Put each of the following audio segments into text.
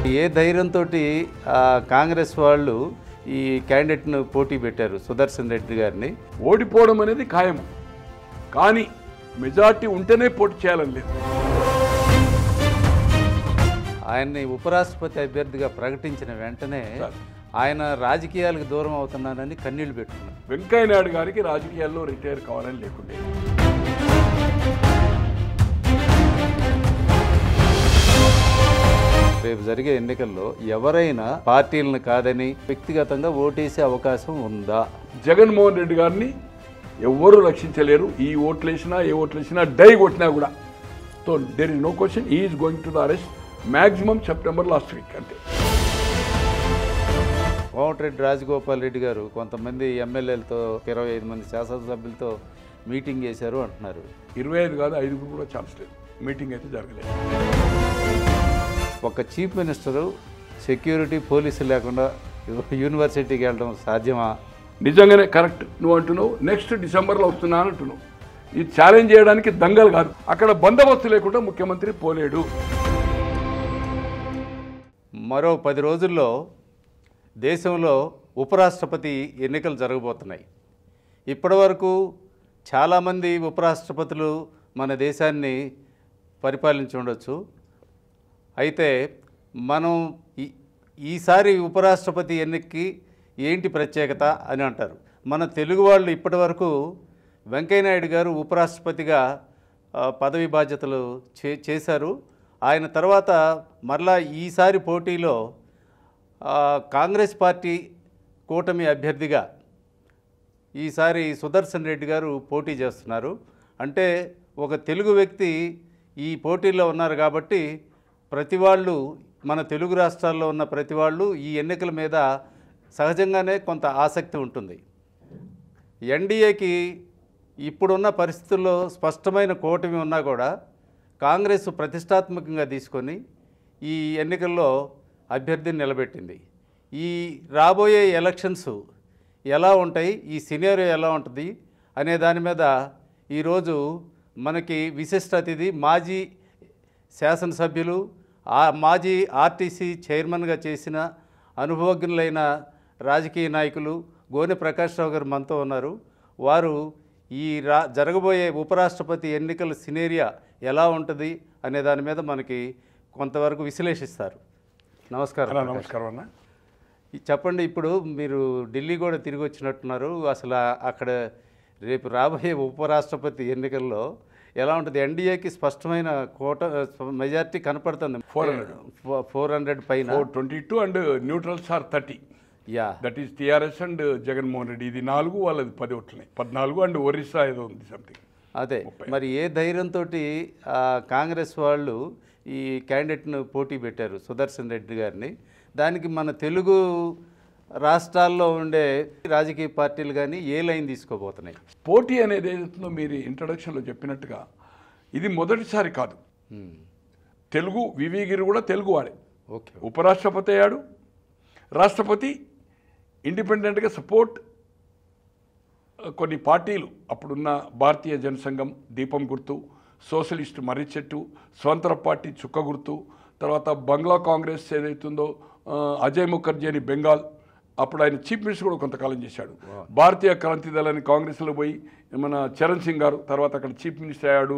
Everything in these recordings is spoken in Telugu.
మరి ఏ ధైర్యంతో కాంగ్రెస్ వాళ్ళు ఈ క్యాండిడేట్ను పోటీ పెట్టారు సుదర్శన్ రెడ్డి గారిని? ఓడిపోవడం అనేది ఖాయం, కానీ మెజార్టీ ఉంటేనే పోటీ చేయాలని లేదు. ఆయన్ని ఉపరాష్ట్రపతి అభ్యర్థిగా ప్రకటించిన వెంటనే ఆయన రాజకీయాలకు దూరం అవుతున్నానని కన్నీళ్లు పెట్టుకున్నారు. వెంకయ్య నాయుడు గారికి రాజకీయాల్లో రిటైర్ కావాలని లేకుండే. రేపు జరిగే ఎన్నికల్లో ఎవరైనా పార్టీలను కాదని వ్యక్తిగతంగా ఓటేసే అవకాశం ఉందా? జగన్మోహన్ రెడ్డి గారిని ఎవ్వరూ రక్షించలేరు. ఈ ఓట్లేసినా ఏ ఓట్లేసినా డై కొట్టినా కూడా. So there is no question, he is going to the arrest maximum September last week. అంతే. కోమటిరెడ్డి రాజగోపాల్ రెడ్డి గారు కొంతమంది ఎమ్మెల్యేలతో 25 మంది శాసనసభ్యులతో మీటింగ్ చేశారు అంటున్నారు. 25 కాదు, 5 కూడా ఛాన్స్ లేదు. మీటింగ్ అయితే జరగలేదు. ఒక చీఫ్ మినిస్టరు సెక్యూరిటీ పోలీసులు లేకుండా యూనివర్సిటీకి వెళ్ళడం సాధ్యమా? నిజంగానే కరెక్ట్ నువ్వు అంటున్నావు. నెక్స్ట్ డిసెంబర్లో వస్తున్నాను అంటున్నావు. ఇది ఛాలెంజ్ చేయడానికి దంగలు కాదు. అక్కడ బందోబస్తు లేకుండా ముఖ్యమంత్రి పోలేడు. మరో 10 రోజుల్లో దేశంలో ఉపరాష్ట్రపతి ఎన్నికలు జరగబోతున్నాయి. ఇప్పటివరకు చాలామంది ఉపరాష్ట్రపతులు మన దేశాన్ని పరిపాలించి ఉండొచ్చు. అయితే మనం ఈసారి ఉపరాష్ట్రపతి ఎన్నికకి ఏంటి ప్రత్యేకత అని అంటారు. మన తెలుగు వాళ్ళు ఇప్పటివరకు వెంకయ్యనాయుడు గారు ఉపరాష్ట్రపతిగా పదవి బాధ్యతలు చేశారు. ఆయన తర్వాత మరలా ఈసారి పోటీలో కాంగ్రెస్ పార్టీ కూటమి అభ్యర్థిగా ఈసారి సుదర్శన్ రెడ్డి గారు పోటీ చేస్తున్నారు. అంటే ఒక తెలుగు వ్యక్తి ఈ పోటీలో ఉన్నారు కాబట్టి ప్రతి వాళ్ళు, మన తెలుగు రాష్ట్రాల్లో ఉన్న ప్రతి వాళ్ళు ఈ ఎన్నికల మీద సహజంగానే కొంత ఆసక్తి ఉంటుంది. ఎన్డీఏకి ఇప్పుడున్న పరిస్థితుల్లో స్పష్టమైన కూటమి ఉన్నా కూడా కాంగ్రెస్ ప్రతిష్టాత్మకంగా తీసుకొని ఈ ఎన్నికల్లో అభ్యర్థిని నిలబెట్టింది. ఈ రాబోయే ఎలక్షన్స్ ఎలా ఉంటాయి, ఈ సినారియో ఎలా ఉంటుంది అనే దాని మీద ఈరోజు మనకి విశిష్ట అతిథి మాజీ శాసనసభ్యులు, మాజీ ఆర్టీసీ చైర్మన్గా చేసిన అనుభవజ్ఞులైన రాజకీయ నాయకులు గోనె ప్రకాష్ రావు గారు మనతో ఉన్నారు. వారు ఈ జరగబోయే ఉపరాష్ట్రపతి ఎన్నికల సినేరియా ఎలా ఉంటుంది అనే దాని మీద మనకి కొంతవరకు విశ్లేషిస్తారు. నమస్కారం. నమస్కారం అన్న. చెప్పండి, ఇప్పుడు మీరు ఢిల్లీ కూడా తిరిగి వచ్చినట్టున్నారు. అసలు అక్కడ రేపు రాబోయే ఉపరాష్ట్రపతి ఎన్నికల్లో ఎలా ఉంటుంది? ఎన్డీఏకి స్పష్టమైన మెజార్టీ కనపడుతుంది. 400 పైన. 422 and neutrals are 30. Yeah, that is TRS and Jaganmohan Reddy. ఇది 4, వాళ్ళది 10 ఓట్లున్నాయి. 14 అండ్ ఒరిస్సా ఏదో ఉంది సంథింగ్. అదే. మరి ఏ ధైర్యంతో కాంగ్రెస్ వాళ్ళు ఈ క్యాండిడేట్ను పోటీ పెట్టారు సుదర్శన్ రెడ్డి గారిని? దానికి మన తెలుగు రాష్ట్రాల్లో ఉండే రాజకీయ పార్టీలు కానీ ఏ లైన్ తీసుకోబోతున్నాయి? పోటీ అనేది ఏదైతుందో మీరు ఇంట్రడక్షన్లో చెప్పినట్టుగా ఇది మొదటిసారి కాదు. తెలుగు వివిగిరి కూడా తెలుగు వాడే. ఓకే. ఉపరాష్ట్రపతి అయ్యాడు, రాష్ట్రపతి, ఇండిపెండెంట్గా సపోర్ట్ కొన్ని పార్టీలు అప్పుడున్న భారతీయ జనసంఘం దీపం గుర్తు, సోషలిస్ట్ మర్రి చెట్టు, స్వతంత్ర పార్టీ చుక్క గుర్తు, తర్వాత బంగ్లా కాంగ్రెస్ ఏదైతుందో అజయ్ ముఖర్జీ అని బెంగాల్, అప్పుడు ఆయన చీఫ్ మినిస్టర్ కూడా కొంతకాలం చేశాడు. భారతీయ క్రాంతి దళాన్ని కాంగ్రెస్లో పోయి మన చరణ్ సింగ్ గారు తర్వాత అక్కడ చీఫ్ మినిస్టర్ అయ్యాడు,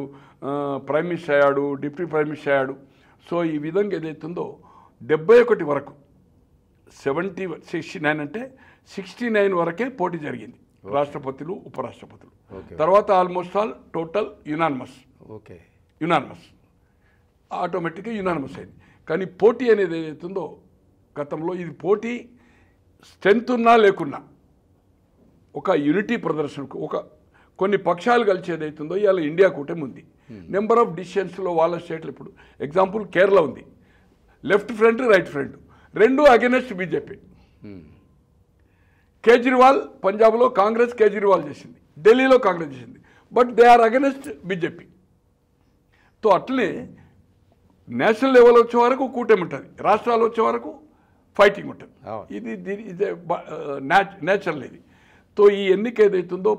ప్రైమ్ మినిస్టర్ అయ్యాడు, డిప్యూటీ ప్రైమ్ మినిస్టర్ అయ్యాడు. సో ఈ విధంగా ఏదైతుందో 71 వరకు 69 అంటే 69 వరకే పోటీ జరిగింది. రాష్ట్రపతులు, ఉపరాష్ట్రపతులు. తర్వాత almost all total unanimous. Okay. Unanimous ఆటోమేటిక్గా యునానిమస్ అయింది. కానీ పోటీ అనేది ఏదైతుందో గతంలో ఇది పోటీ స్ట్రెంత్ ఉన్నా లేకున్నా ఒక యూనిటీ ప్రదర్శనకు కొన్ని పక్షాలు కలిసి ఏదైతుందో ఇవాళ ఇండియా కూటమి ఉంది. నెంబర్ ఆఫ్ డిసిషన్స్లో వాళ్ళ స్టేట్లు ఇప్పుడు ఎగ్జాంపుల్ కేరళ ఉంది. లెఫ్ట్ ఫ్రంట్, రైట్ ఫ్రంట్ రెండు అగెనెస్ట్ బీజేపీ. కేజ్రీవాల్ పంజాబ్లో కాంగ్రెస్ కేజ్రీవాల్ చేసింది, ఢిల్లీలో కాంగ్రెస్ చేసింది, but they are against BJP. తో అట్లనే నేషనల్ లెవెల్ వచ్చే వరకు కూటమి ఉంటుంది, రాష్ట్రాలు వచ్చే వరకు ఫైటింగ్ ఉంటుంది. ఇది నేచురల్ ఇది. తో ఈ ఎన్నిక ఏదైతుందో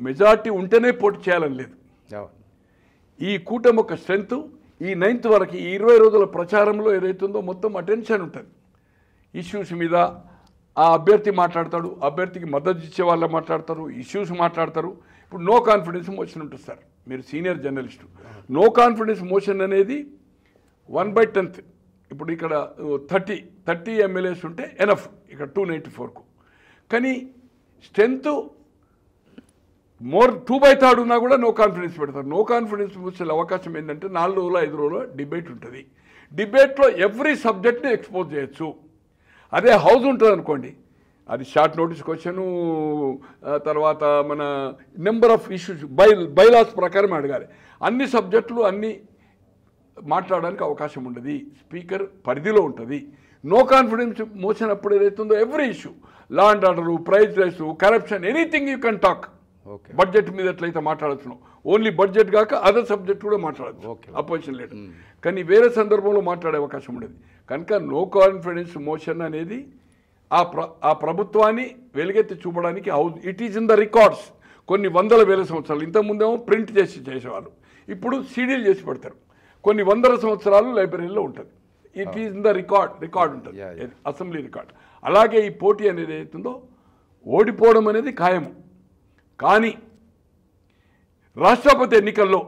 మెజార్టీ ఉంటేనే పోటీ చేయాలని లేదు. ఈ కూటమి ఒక స్ట్రెంత్ ఈ 9th వరకు ఈ 20 రోజుల ప్రచారంలో ఏదైతుందో మొత్తం అటెన్షన్ ఉంటుంది ఇష్యూస్ మీద. ఆ అభ్యర్థి మాట్లాడతాడు, అభ్యర్థికి మద్దతు ఇచ్చే వాళ్ళు మాట్లాడతారు, ఇష్యూస్ మాట్లాడతారు. ఇప్పుడు నో కాన్ఫిడెన్స్ మోషన్ ఉంటుంది సార్, మీరు senior journalist. No confidence motion అనేది 1/10. ఇప్పుడు ఇక్కడ 30 ఎమ్మెల్యేస్ ఉంటే ఎనఫ్, ఇక్కడ 294కు. కానీ స్ట్రెంత్ మోర్ 2/3 ఉన్నా కూడా నో కాన్ఫిడెన్స్ పెడతారు. నో కాన్ఫిడెన్స్ వచ్చే అవకాశం ఏంటంటే 4 రోజులు 5 రోజులు డిబేట్ ఉంటుంది. డిబేట్లో ఎవ్రీ సబ్జెక్ట్ని ఎక్స్పోజ్ చేయొచ్చు. అదే హౌస్ ఉంటుంది అనుకోండి, అది షార్ట్ నోటీస్ క్వశ్చను, తర్వాత మన నెంబర్ ఆఫ్ ఇష్యూస్ బైలాస్ ప్రకారం అడగాలి. అన్ని సబ్జెక్టులు అన్ని మాట్లాడడానికి అవకాశం ఉండదు, స్పీకర్ పరిధిలో ఉంటుంది. నో కాన్ఫిడెన్స్ మోషన్ అప్పుడు ఏదైతుందో every issue, law and order, price rise, corruption, anything you can talk. Budget మీద ఎట్లయితే మాట్లాడచ్చు, ఓన్లీ బడ్జెట్ కాక అదర్ సబ్జెక్ట్ కూడా మాట్లాడచ్చు అపోజిషన్ లీడర్. కానీ వేరే సందర్భంలో మాట్లాడే అవకాశం ఉండదు. కనుక నో కాన్ఫిడెన్స్ మోషన్ అనేది ఆ ప్రభుత్వాన్ని వెలుగెత్తి చూపడానికి it is in the records. కొన్ని 100,000 సంవత్సరాలు, ఇంతకుముందేమో ప్రింట్ చేసేవాళ్ళు, ఇప్పుడు సీడీలు చేసి పెడతారు. కొన్ని 100 సంవత్సరాలు లైబ్రరీలో ఉంటుంది. It is in the record ఉంటుంది, అసెంబ్లీ రికార్డ్. అలాగే ఈ పోటీ అనేది ఏదైతుందో ఓడిపోవడం అనేది ఖాయము. కానీ రాష్ట్రపతి ఎన్నికల్లో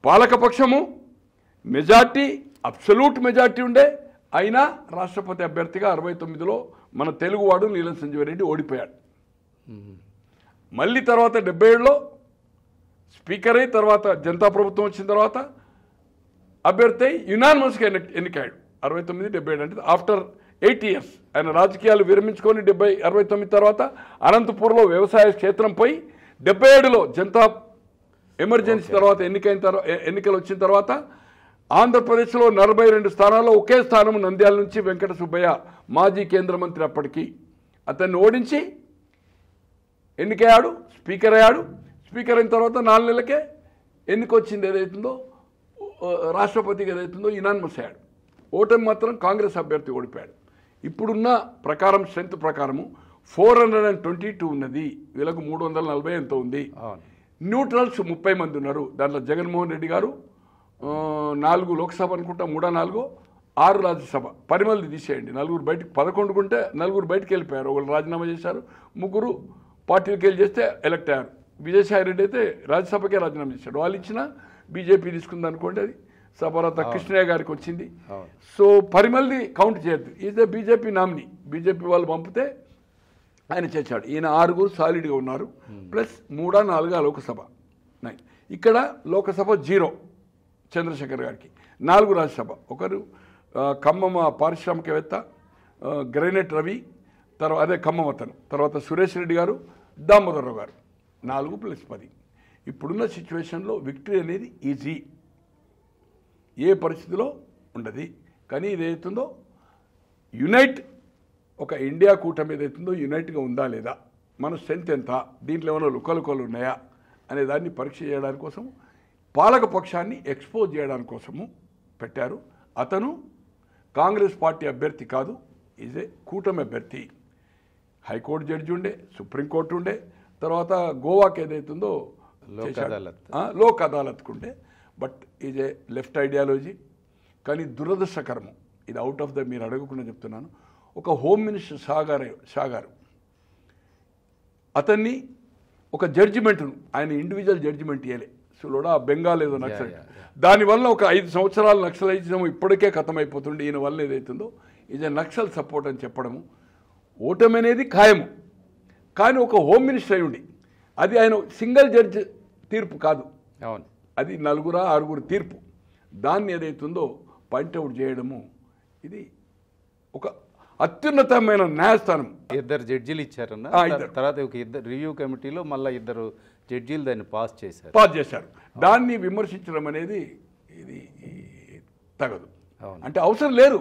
పాలకపక్షము మెజార్టీ, అబ్సల్యూట్ మెజార్టీ ఉండే, అయినా రాష్ట్రపతి అభ్యర్థిగా 69లో మన తెలుగువాడు నీలం సంజీవ్ రెడ్డి ఓడిపోయాడు. మళ్ళీ తర్వాత 77లో స్పీకర్ అయి తర్వాత జనతా ప్రభుత్వం వచ్చిన తర్వాత అభ్యర్థి యునానిమస్గా ఎన్నికాడు. 69, 77 అంటే ఆఫ్టర్ 8 years ఆయన రాజకీయాలు విరమించుకొని 69 తర్వాత అనంతపూర్లో వ్యవసాయ క్షేత్రంపై 77లో జనతా ఎమర్జెన్సీ తర్వాత ఎన్నికలు వచ్చిన తర్వాత ఆంధ్రప్రదేశ్లో 42 స్థానాల్లో ఒకే స్థానం నంద్యాల నుంచి వెంకట సుబ్బయ్య, మాజీ కేంద్ర మంత్రి అప్పటికి, అతన్ని ఓడించి ఎన్నికయ్యాడు, స్పీకర్ అయ్యాడు. స్పీకర్ అయిన తర్వాత 4 నెలలకే ఎన్నికొచ్చింది ఏదైతుందో రాష్ట్రపతికి ఏదైతుందో యునానిమస్ అయ్యాడు. ఓటమి మాత్రం కాంగ్రెస్ అభ్యర్థి ఓడిపోయాడు. ఇప్పుడున్న ప్రకారం స్ట్రెంత్ ప్రకారము 422 ఉన్నది, వీళ్ళకు 340 ఎంతో ఉంది. న్యూట్రల్స్ 30 మంది ఉన్నారు. దాంట్లో జగన్మోహన్ రెడ్డి గారు 4 లోక్సభ అనుకుంటా, 3-4, 6 రాజ్యసభ. 10 మంది తీసేయండి, 4 బయటకు, 11 ఉంటే 4 బయటకు వెళ్ళిపోయారు. ఒకళ్ళు రాజీనామా చేశారు, 3 పార్టీలకు వెళ్ళి చేస్తే ఎలక్ట్ అయ్యారు. విజయసాయి రెడ్డి అయితే రాజ్యసభకే రాజీనామా చేశాడు. వాళ్ళు ఇచ్చిన బీజేపీ తీసుకుంది అనుకోండి, అది సభరత కృష్ణయ్య గారికి వచ్చింది. సో 10 మంది కౌంట్ చేయద్దు, ఈజ్ బీజేపీ నామినీ. బీజేపీ వాళ్ళు పంపితే ఆయన చేశాడు. ఈయన 6 సాలిడ్గా ఉన్నారు, ప్లస్ 3-4 లోకసభ 9. ఇక్కడ లోకసభ 0 చంద్రశేఖర్ గారికి, 4 రాజ్యసభ. ఒకరు ఖమ్మం పారిశ్రామికవేత్త గ్రైనెట్ రవి, తర్వాత అదే ఖమ్మం అతను, తర్వాత సురేష్ రెడ్డి గారు, దామోదరరావు గారు, 4 + 10. ఇప్పుడున్న సిచ్యువేషన్లో విక్టరీ అనేది ఈజీ, ఏ పరిస్థితిలో ఉండదు. కానీ ఇదేతుందో యునైట్, ఒక ఇండియా కూటమి ఏదైతుందో యునైట్గా ఉందా లేదా, మన స్ట్రెంత్ ఎంత, దీంట్లో ఏమైనా లుకలుకలు ఉన్నాయా అనే దాన్ని పరీక్ష చేయడానికి కోసం, పాలక పక్షాన్ని ఎక్స్పోజ్ చేయడానికి కోసము పెట్టారు. అతను కాంగ్రెస్ పార్టీ అభ్యర్థి కాదు, ఈజ్ ఏ కూటమి అభ్యర్థి. హైకోర్టు జడ్జి ఉండే, సుప్రీంకోర్టు ఉండే, తర్వాత గోవాకి ఏదైతుందో లోక్ అదాలత్కు ఉండే. But is a left ideology. కానీ దురదృష్టకరము, ఇది అవుట్ ఆఫ్ ద, మీరు అడగకుండా చెప్తున్నాను, ఒక హోమ్ మినిస్టర్ షా గారు అతన్ని ఒక జడ్జిమెంట్ను, ఆయన ఇండివిజువల్ జడ్జిమెంట్ ఇవ్వలే. సులోడా బెంగాల్ ఏదో నక్సల్, దానివల్ల ఒక 5 సంవత్సరాలు నక్సలైజం ఇప్పటికే ఖతమైపోతుండే. ఈయన వల్ల ఏదైతుందో ఇది నక్సల్ సపోర్ట్ అని చెప్పడము, ఓటమి అనేది ఖాయము. కానీ ఒక హోమ్ మినిస్టర్ అయి ఉండి, అది ఆయన సింగిల్ జడ్జి తీర్పు కాదు, అవును, అది 4-6 తీర్పు. దాన్ని ఏదైతుందో పాయింట్అవుట్ చేయడము, ఇది ఒక అత్యున్నతమైన న్యాయస్థానం. 2 జడ్జీలు ఇచ్చారన్న, తర్వాత ఒక 2 రివ్యూ కమిటీలో మళ్ళీ 2 జడ్జీలు దాన్ని పాస్ చేశారు. దాన్ని విమర్శించడం అనేది ఇది తగదు. అంటే అవసరం లేదు,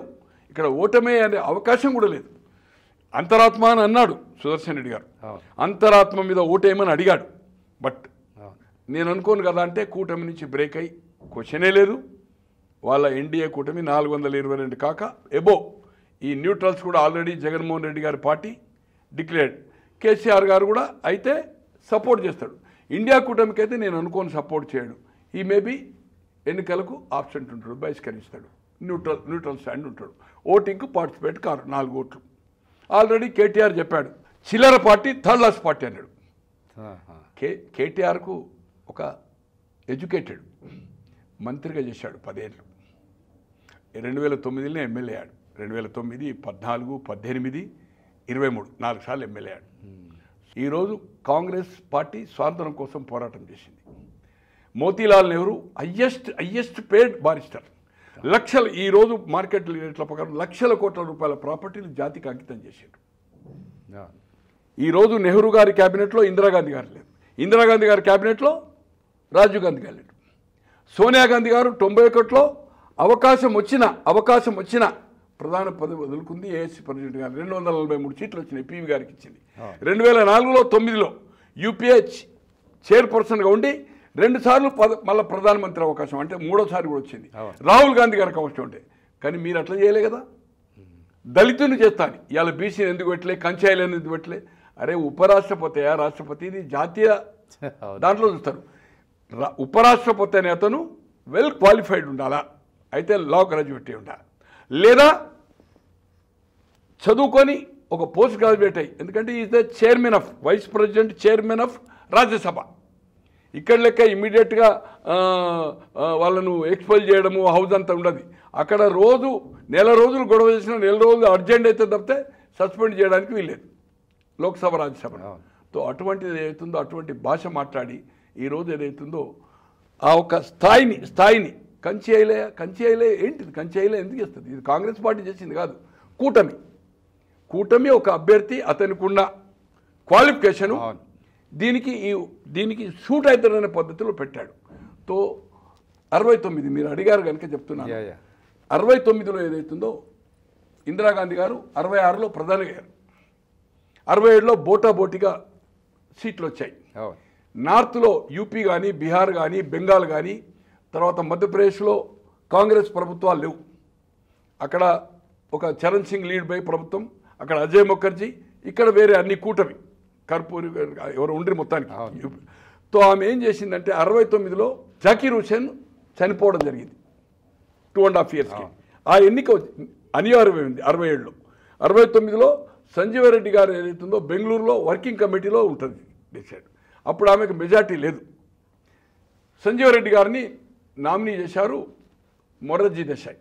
ఇక్కడ ఓటమే అనే అవకాశం కూడా లేదు. అంతరాత్మ అని అన్నాడు సుదర్శన్ రెడ్డి గారు, అంతరాత్మ మీద ఓటేయమని అడిగాడు. బట్ నేను అనుకోను కదా, అంటే కూటమి నుంచి బ్రేక్ అయ్యి క్వశ్చనే లేదు. వాళ్ళ ఎన్డీఏ కూటమి 422 కాక ఎబో. ఈ న్యూట్రల్స్ కూడా ఆల్రెడీ జగన్మోహన్ రెడ్డి గారి పార్టీ డిక్లేర్డ్. కేసీఆర్ గారు కూడా అయితే సపోర్ట్ చేస్తాడు. ఇండియా కూటమికి అయితే నేను అనుకోని సపోర్ట్ చేయడు. ఈ మేబీ ఎన్నికలకు ఆబ్సెంట్ ఉంటాడు, బహిష్కరిస్తాడు, న్యూట్రల్ స్టాండ్ ఉంటాడు. ఓటింగ్కు పార్టిసిపేట్ కారు 4 ఓట్లు. ఆల్రెడీ కేటీఆర్ చెప్పాడు, చిల్లర పార్టీ థర్డ్ క్లాస్ పార్టీ అన్నాడు. కేటీఆర్కు ఒక ఎడ్యుకేటెడ్ మంత్రిగా చేశాడు 10 ఏళ్ళు. 2009 ఎమ్మెల్యే అయ్యాడు. 2009, 14, 18, 23 4 సార్లు ఎమ్మెల్యే అయ్యాడు. ఈరోజు కాంగ్రెస్ పార్టీ స్వాతంత్రం కోసం పోరాటం చేసింది. మోతీలాల్ నెహ్రూ హయ్యెస్ట్ పేడ్ బారిస్టర్. లక్షలు ఈరోజు మార్కెట్ రేట్ల ప్రకారం లక్షల కోట్ల రూపాయల ప్రాపర్టీలు జాతికి అంకితం చేశారు. ఈరోజు నెహ్రూ గారి క్యాబినెట్లో ఇందిరాగాంధీ గారు లేరు, ఇందిరాగాంధీ గారి క్యాబినెట్లో రాజీవ్ గాంధీ గారు లేరు. సోనియా గాంధీ గారు 91లో అవకాశం వచ్చిన ప్రధాన పదవి వదులుకుంది. ఏఎస్సీ ప్రెసిడెంట్ గారు 243 సీట్లు వచ్చినాయి, పివి గారికి ఇచ్చింది. 2004లో 9లో యూపీఏ చైర్పర్సన్గా ఉండి 2 సార్లు మళ్ళీ ప్రధానమంత్రి అవకాశం, అంటే 3వసారి కూడా వచ్చింది. రాహుల్ గాంధీ గారికి అవకాశం ఉంటే, కానీ మీరు అట్లా చేయలే కదా. దళితుని చేస్తాను ఇవాళ బీసీని ఎందుకు పెట్టలే, కంచాయిలను ఎందుకు పెట్టలే. అరే ఉపరాష్ట్రపతి రాష్ట్రపతి ఇది జాతీయ దాంట్లో చూస్తారు. ఉపరాష్ట్రపతి అనే అతను వెల్ క్వాలిఫైడ్ ఉండాలా, అయితే లా గ్రాడ్యుయేట్ ఉండాలి, లేదా చదువుకొని ఒక పోస్ట్ గ్రాడ్యుయేట్ అయ్యి, ఎందుకంటే is the chairman of vice president chairman of Rajya Sabha. ఇక్కడ లెక్క ఇమ్మీడియట్గా వాళ్ళను ఎక్స్పోజ్ చేయడము హౌస్ అంతా ఉండదు. అక్కడ నెల రోజులు గొడవ చేసిన నెల రోజులు అర్జెంట్ అయితే తప్పితే సస్పెండ్ చేయడానికి వీల్లేదు లోక్సభ రాజ్యసభ. తో అటువంటిది ఏదైతుందో అటువంటి భాష మాట్లాడి ఈరోజు ఏదైతుందో ఆ ఒక స్థాయిని కంచి అయిలే ఏంటిది, కంచి అయిలే ఎందుకు ఇస్తుంది? ఇది కాంగ్రెస్ పార్టీ చేసింది కాదు, కూటమి ఒక అభ్యర్థి అతనికి ఉన్న క్వాలిఫికేషను దీనికి సూట్ అవుతారనే పద్ధతిలో పెట్టాడు. తో 69 మీరు అడిగారు కనుక చెప్తున్నాను. 69లో ఏదైతుందో ఇందిరాగాంధీ గారు 66లో ప్రధాని అయ్యారు. 67లో బోటాబోటీగా సీట్లు వచ్చాయి. నార్త్లో యూపీ కానీ బీహార్ కానీ బెంగాల్ కానీ తర్వాత మధ్యప్రదేశ్లో కాంగ్రెస్ ప్రభుత్వాలు లేవు. అక్కడ ఒక చరణ్ సింగ్ లీడ్ బై ప్రభుత్వం, అక్కడ అజయ్ ముఖర్జీ, ఇక్కడ వేరే అన్ని కూటమి కర్పూరి ఎవరు ఉండ్రి మొత్తానికి. తో ఆమె ఏం చేసిందంటే 69లో జకీర్ హుసేన్ చనిపోవడం జరిగింది 2.5 ఇయర్స్కి. ఆ ఎన్నిక అనివార్యమైంది 67లో. 69లో సంజీవ రెడ్డి గారు ఏదైతుందో బెంగళూరులో వర్కింగ్ కమిటీలో ఉంటుంది డిసైడ్. అప్పుడు ఆమెకు మెజార్టీ లేదు. సంజీవ రెడ్డి గారిని నామినీ చేశారు Morarji Desai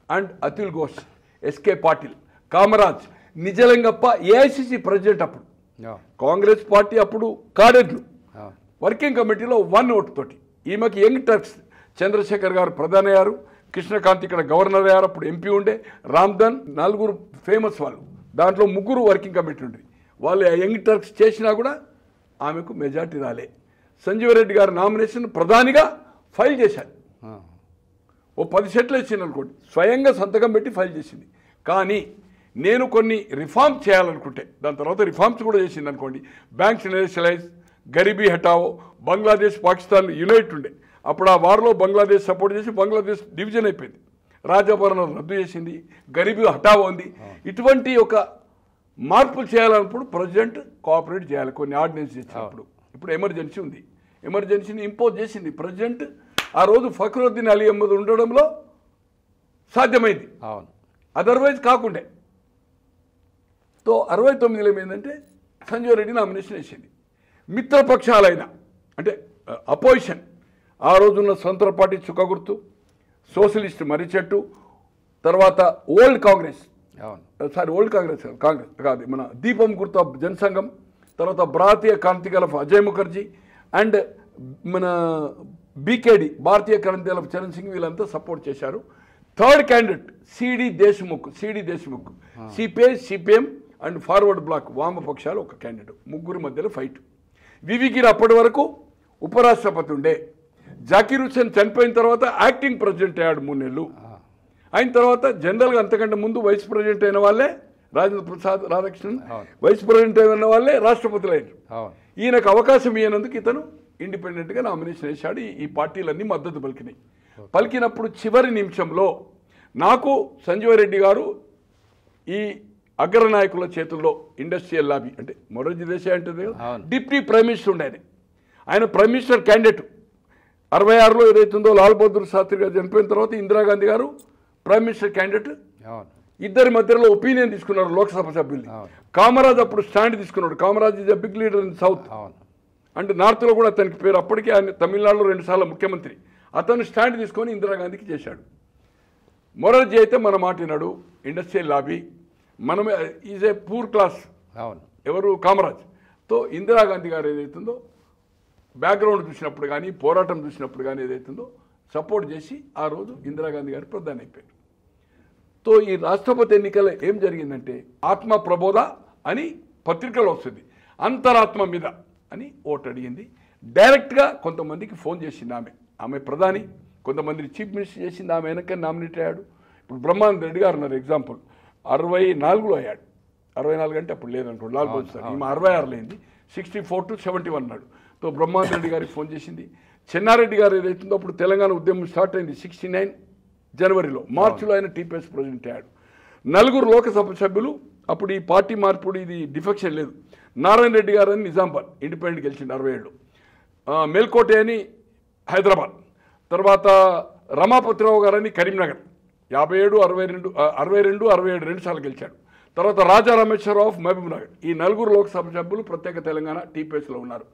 and Atul Ghosh, S K Patil, Kamaraj, Nijalingappa AICC president. అప్పుడు కాంగ్రెస్ పార్టీ అప్పుడు కాడెడ్లు వర్కింగ్ కమిటీలో 1 ఓటు తోటి. ఈమెకి యంగ్ టర్క్స్ చంద్రశేఖర్ గారు ప్రధాని అయ్యారు, కృష్ణకాంత్ ఇక్కడ గవర్నర్ అయ్యారు, అప్పుడు ఎంపీ ఉండే, రామ్దన్, 4 ఫేమస్ వాళ్ళు, దాంట్లో 3 వర్కింగ్ కమిటీ ఉండే. వాళ్ళు యంగ్ టర్క్స్ చేసినా కూడా ఆమెకు మెజార్టీ రాలే. సంజీవ రెడ్డి గారు నామినేషన్ ప్రధానిగా ఫైల్ చేశారు. ఓ 10 సెట్లు ఇచ్చింది అనుకోండి, స్వయంగా సంతకం పెట్టి ఫైల్ చేసింది. కానీ నేను కొన్ని రిఫార్మ్స్ చేయాలనుకుంటే దాని తర్వాత రిఫార్మ్స్ కూడా చేసింది అనుకోండి. బ్యాంక్స్ నేషనలైజ్, గరీబీ హటావో, బంగ్లాదేశ్ పాకిస్తాన్ యునైట్ ఉండే, అప్పుడు ఆ వార్లో బంగ్లాదేశ్ సపోర్ట్ చేసి బంగ్లాదేశ్ డివిజన్ అయిపోయింది, రాజభరణం రద్దు చేసింది, గరీబీ హటావో ఉంది. ఇటువంటి ఒక మార్పులు చేయాలన్నప్పుడు ప్రెసిడెంట్ కోఆపరేట్ చేయాలి కొన్ని ఆర్డినెన్స్ చేసినప్పుడు. ఇప్పుడు ఎమర్జెన్సీ ఉంది, ఎమర్జెన్సీని ఇంపోజ్ చేసింది ప్రెసిడెంట్. ఆ రోజు ఫక్రుద్దీన్ అలీ అహ్మద్ ఉండడంలో సాధ్యమైంది, అదర్వైజ్ కాకుండే. తో 69లో ఏమైందంటే సంజీవ్ రెడ్డి నామినేషన్ వేసింది. మిత్రపక్షాలైన అంటే అపోజిషన్ ఆ రోజున్న స్వతంత్ర పార్టీ చుక్కగుర్తు, సోషలిస్ట్ మర్రి చెట్టు, తర్వాత ఓల్డ్ కాంగ్రెస్ కాదు మన దీపం గుర్తు జనసంఘం, తర్వాత భారతీయ క్రాంతికాల అజయ్ ముఖర్జీ అండ్ మన బీకేడి భారతీయ క్రాంతికాల చరణ్ సింగ్, వీళ్ళంతా సపోర్ట్ చేశారు. Third candidate C D Deshmukh, CPI, CPM and forward bloc వామపక్షాలు ఒక క్యాండిడేట్, 3 మధ్యలో ఫైట్. వివిగిరి అప్పటి వరకు ఉపరాష్ట్రపతి ఉండే. జాకీర్ హుసేన్ చనిపోయిన తర్వాత యాక్టింగ్ ప్రెసిడెంట్ అయ్యాడు 3 నెలలు. అయిన తర్వాత జనరల్గా అంతకంటే ముందు వైస్ ప్రెసిడెంట్ అయిన వాళ్ళే రాజేంద్ర ప్రసాద్ రాధాకృష్ణన్, వైస్ ప్రెసిడెంట్ అయిన వాళ్ళే రాష్ట్రపతులు అయ్యారు. ఈయనకు అవకాశం ఇయ్యనందుకు ఇతను ఇండిపెండెంట్గా నామినేషన్ వేశాడు. ఈ పార్టీలన్నీ మద్దతు పలికినప్పుడు చివరి నిమిషంలో నాకు సంజీవ రెడ్డి గారు ఈ అగ్రనాయకుల చేతుల్లో ఇండస్ట్రియల్ లాబీ అంటే మొరార్జీ దేశాయ్ అంటే డిప్యూటీ ప్రైమ్ మినిస్టర్ ఉండే, ఆయన ప్రైమ్ మినిస్టర్ క్యాండిడేట్. 66లో ఏదైతుందో లాల్ బహదూర్ శాస్త్రి గారు చనిపోయిన తర్వాత ఇందిరాగాంధీ గారు ప్రైమ్ మినిస్టర్ క్యాండిడేట్, అవును ఇద్దరి మధ్యలో ఒపీనియన్ తీసుకున్నారు లోక్సభ సభ్యుల్ని. కామరాజ్ అప్పుడు స్టాండ్ తీసుకున్నాడు. Kamaraj is a big leader in south, అవును అంటే నార్త్లో కూడా అతనికి పేరు. అప్పటికే ఆయన తమిళనాడులో 2 సార్లు ముఖ్యమంత్రి. అతను స్టాండ్ తీసుకొని ఇందిరాగాంధీకి చేశాడు. మొరార్జీ అయితే మన మాట విన్నాడు, ఇండస్ట్రియల్ లాబీ, మనమే ఈజ్ ఏ పూర్ క్లాస్. అవును ఎవరు? కామరాజ్. తో ఇందిరాగాంధీ గారు ఏదైతుందో బ్యాక్గ్రౌండ్ చూసినప్పుడు కానీ పోరాటం చూసినప్పుడు కానీ ఏదైతుందో సపోర్ట్ చేసి ఆ రోజు ఇందిరాగాంధీ గారు ప్రధాని అయిపోయారు. తో ఈ రాష్ట్రపతి ఎన్నికల్లో ఏం జరిగిందంటే ఆత్మ ప్రబోధ అని పత్రికలో వస్తుంది, అంతరాత్మ మీద అని ఓటు అడిగింది. డైరెక్ట్గా కొంతమందికి ఫోన్ చేసింది ఆమె ప్రధాని, కొంతమందిని చీఫ్ మినిస్టర్ చేసింది. ఆమె వెనక నామినేట్ అయ్యాడు. ఇప్పుడు బ్రహ్మానంద రెడ్డి గారు ఉన్నారు ఎగ్జాంపుల్, 64లో అయ్యాడు. 64 అంటే అప్పుడు లేదనుకోండి, లాల్ బహదూర్ సార్. ఈమె 66 అయింది, 64 to 71 అన్నాడు. తో బ్రహ్మానంద రెడ్డి గారికి ఫోన్ చేసింది. చెన్నారెడ్డి గారు ఏదైతుందో అప్పుడు తెలంగాణ ఉద్యమం స్టార్ట్ అయింది 69 జనవరిలో. మార్చిలో ఆయన టీపీఎస్ ప్రెసిడెంట్ అయ్యాడు. 4 లోకసభ సభ్యులు. అప్పుడు ఈ పార్టీ మార్పుడు ఇది డిఫెక్షన్ లేదు. నారాయణ రెడ్డి గారు అని నిజామాబాద్ ఇండిపెండెంట్ గెలిచింది 67లో. మేల్కోటే అని హైదరాబాద్. తర్వాత రమాపతిరావు గారని కరీంనగర్ 57, 62, 67 2 సార్లు గెలిచాడు. తర్వాత రాజా రమేశ్వరరావు ఆఫ్ మహబూబ్ నగర్. ఈ 4 లోక్సభ సభ్యులు ప్రత్యేక తెలంగాణ టీపీఎస్లో ఉన్నారు.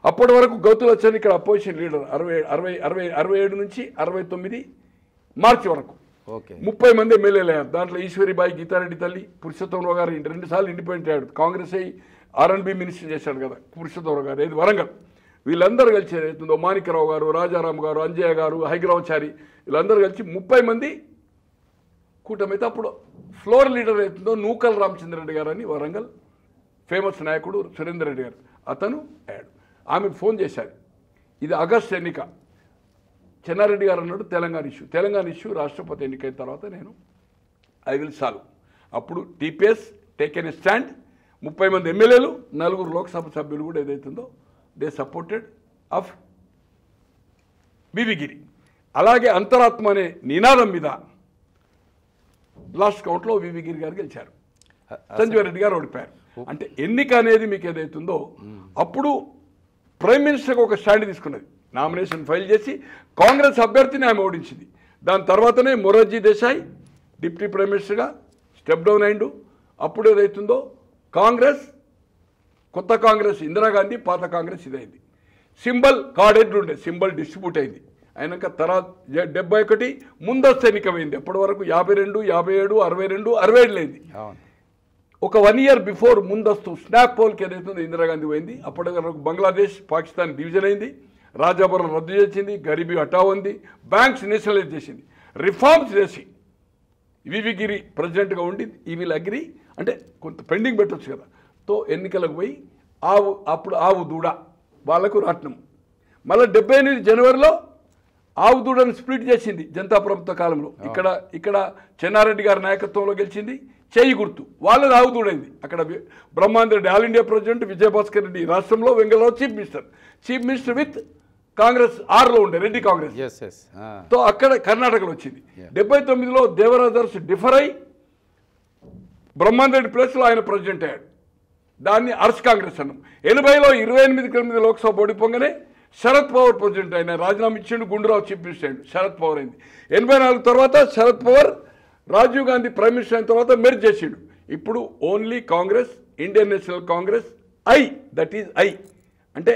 అప్పటి వరకు గౌతుల్ వచ్చాను ఇక్కడ అపోజిషన్ లీడర్ 67 నుంచి 69 మార్చి వరకు ఓకే 30 మంది ఎమ్మెల్యేలు అయ్యారు. దాంట్లో ఈశ్వరిబాయి, గీతారెడ్డి తల్లి, పురుషోత్తమరావు గారు 2 సార్లు ఇండిపెండెంట్ అయ్యాడు. కాంగ్రెస్ అయ్యి R&B మినిస్టర్ చేశాడు కదా పురుషోత్తమరావు గారు, ఇది వరంగల్. వీళ్ళందరూ కలిసి ఏదైతుందో మాణిక్యరావు గారు, రాజారాం గారు, అంజయ్య గారు, హైగ్రావచారి, వీళ్ళందరూ కలిసి 30 మంది కూటమైతే అప్పుడు ఫ్లోర్ లీడర్ అవుతుందో నూకల్ రామచంద్రరెడ్డి గారు అని వరంగల్ ఫేమస్ నాయకుడు సురేందర్ రెడ్డి గారు, అతను అయ్యాడు. ఆమెకు ఫోన్ చేశాడు. ఇది ఆగస్ట్ ఎన్నిక. చెన్నారెడ్డి గారు అన్నాడు తెలంగాణ ఇష్యూ రాష్ట్రపతి ఎన్నికైన తర్వాత నేను ఐ విల్ సాల్వ్. అప్పుడు టీపీఎస్ టేకెన్ ఎ స్టాండ్. 30 మంది ఎమ్మెల్యేలు, 4 లోక్సభ సభ్యులు కూడా ఏదైతుందో దే సపోర్టెడ్ ఆఫ్ వివిగిరి. అలాగే అంతరాత్మ అనే నినాదం మీద లాస్ట్ కౌంట్లో వివిగిరి గారు గెలిచారు, సంజీవ్ రెడ్డి గారు ఓడిపోయారు. అంటే ఎన్నిక అనేది మీకు ఏదైతుందో అప్పుడు ప్రైమ్ మినిస్టర్కి ఒక స్టాండ్ తీసుకున్నది. నామినేషన్ ఫైల్ చేసి కాంగ్రెస్ అభ్యర్థిని ఆమె ఓడించింది. దాని తర్వాతనే మొరార్జీ దేశాయ్ డిప్యూటీ ప్రైమ్ మినిస్టర్గా స్టెప్ డౌన్ అయిండు. అప్పుడు ఏదైతుందో కాంగ్రెస్, కొత్త కాంగ్రెస్ ఇందిరాగాంధీ, పాత కాంగ్రెస్ ఇదైంది. సింబల్ కార్డెడ్ ఉండే, సింబల్ డిస్ట్రిబ్యూట్ అయింది. అయినాక తర్వాత 71 ముందస్తు ఎన్నిక అయింది. అప్పటి వరకు 52, 57, 62, 67 అయింది. ఒక 1 year బిఫోర్ ముందస్తు స్నాప్ పోల్కి ఏదైతుందో ఇందిరాగాంధీ పోయింది. అప్పటి వరకు బంగ్లాదేశ్, పాకిస్తాన్ డివిజన్ అయింది, రాజాపురం రద్దు చేసింది, గరీబీ హఠావ్ ఉంది, బ్యాంక్స్ నేషనలైజ్ చేసింది, రిఫార్మ్స్ చేసి వివిగిరి ప్రెసిడెంట్గా ఉండి ఈ వీళ్ళు అగ్రి అంటే కొంత పెండింగ్ పెట్టవచ్చు కదా. తో ఎన్నికలకు పోయి అప్పుడు ఆవు దూడ వాళ్లకు రాట్నం. మళ్ళీ 78 జనవరిలో ఆవు దూడను స్ప్లిట్ చేసింది జనతా ప్రభుత్వ కాలంలో. ఇక్కడ చెన్నారెడ్డి గారి నాయకత్వంలో గెలిచింది చేయి గుర్తు, వాళ్ళది ఆవు దూడైంది. అక్కడ Brahmananda Reddy all India president, Vijayabhaskar Reddy రాష్ట్రంలో, Vengal Rao chief minister with Congress 6లో ఉండే రెడ్డి కాంగ్రెస్. తో అక్కడ కర్ణాటకలో వచ్చింది. 79లో దేవరాజర్స్ డిఫర్ అయి బ్రహ్మానంద రెడ్డి ప్లేస్లో ఆయన ప్రెసిడెంట్ అయ్యాడు. దాన్ని అర్స్ కాంగ్రెస్ అన్నాం. 80లో 28 లోక్సభ ఓడిపోగానే శరద్ పవార్ ప్రెసిడెంట్ అయిన రాజీనామా ఇచ్చిండు, గుండూరావు చీఫ్ మినిస్టర్ అయ్యాడు, శరద్ పవార్ అయింది. 84 తర్వాత శరద్ పవార్ రాజీవ్ గాంధీ ప్రైమ్ మినిస్టర్ అయిన తర్వాత మెర్జ్ చేసిండు. ఇప్పుడు only Congress, Indian national Congress that is అంటే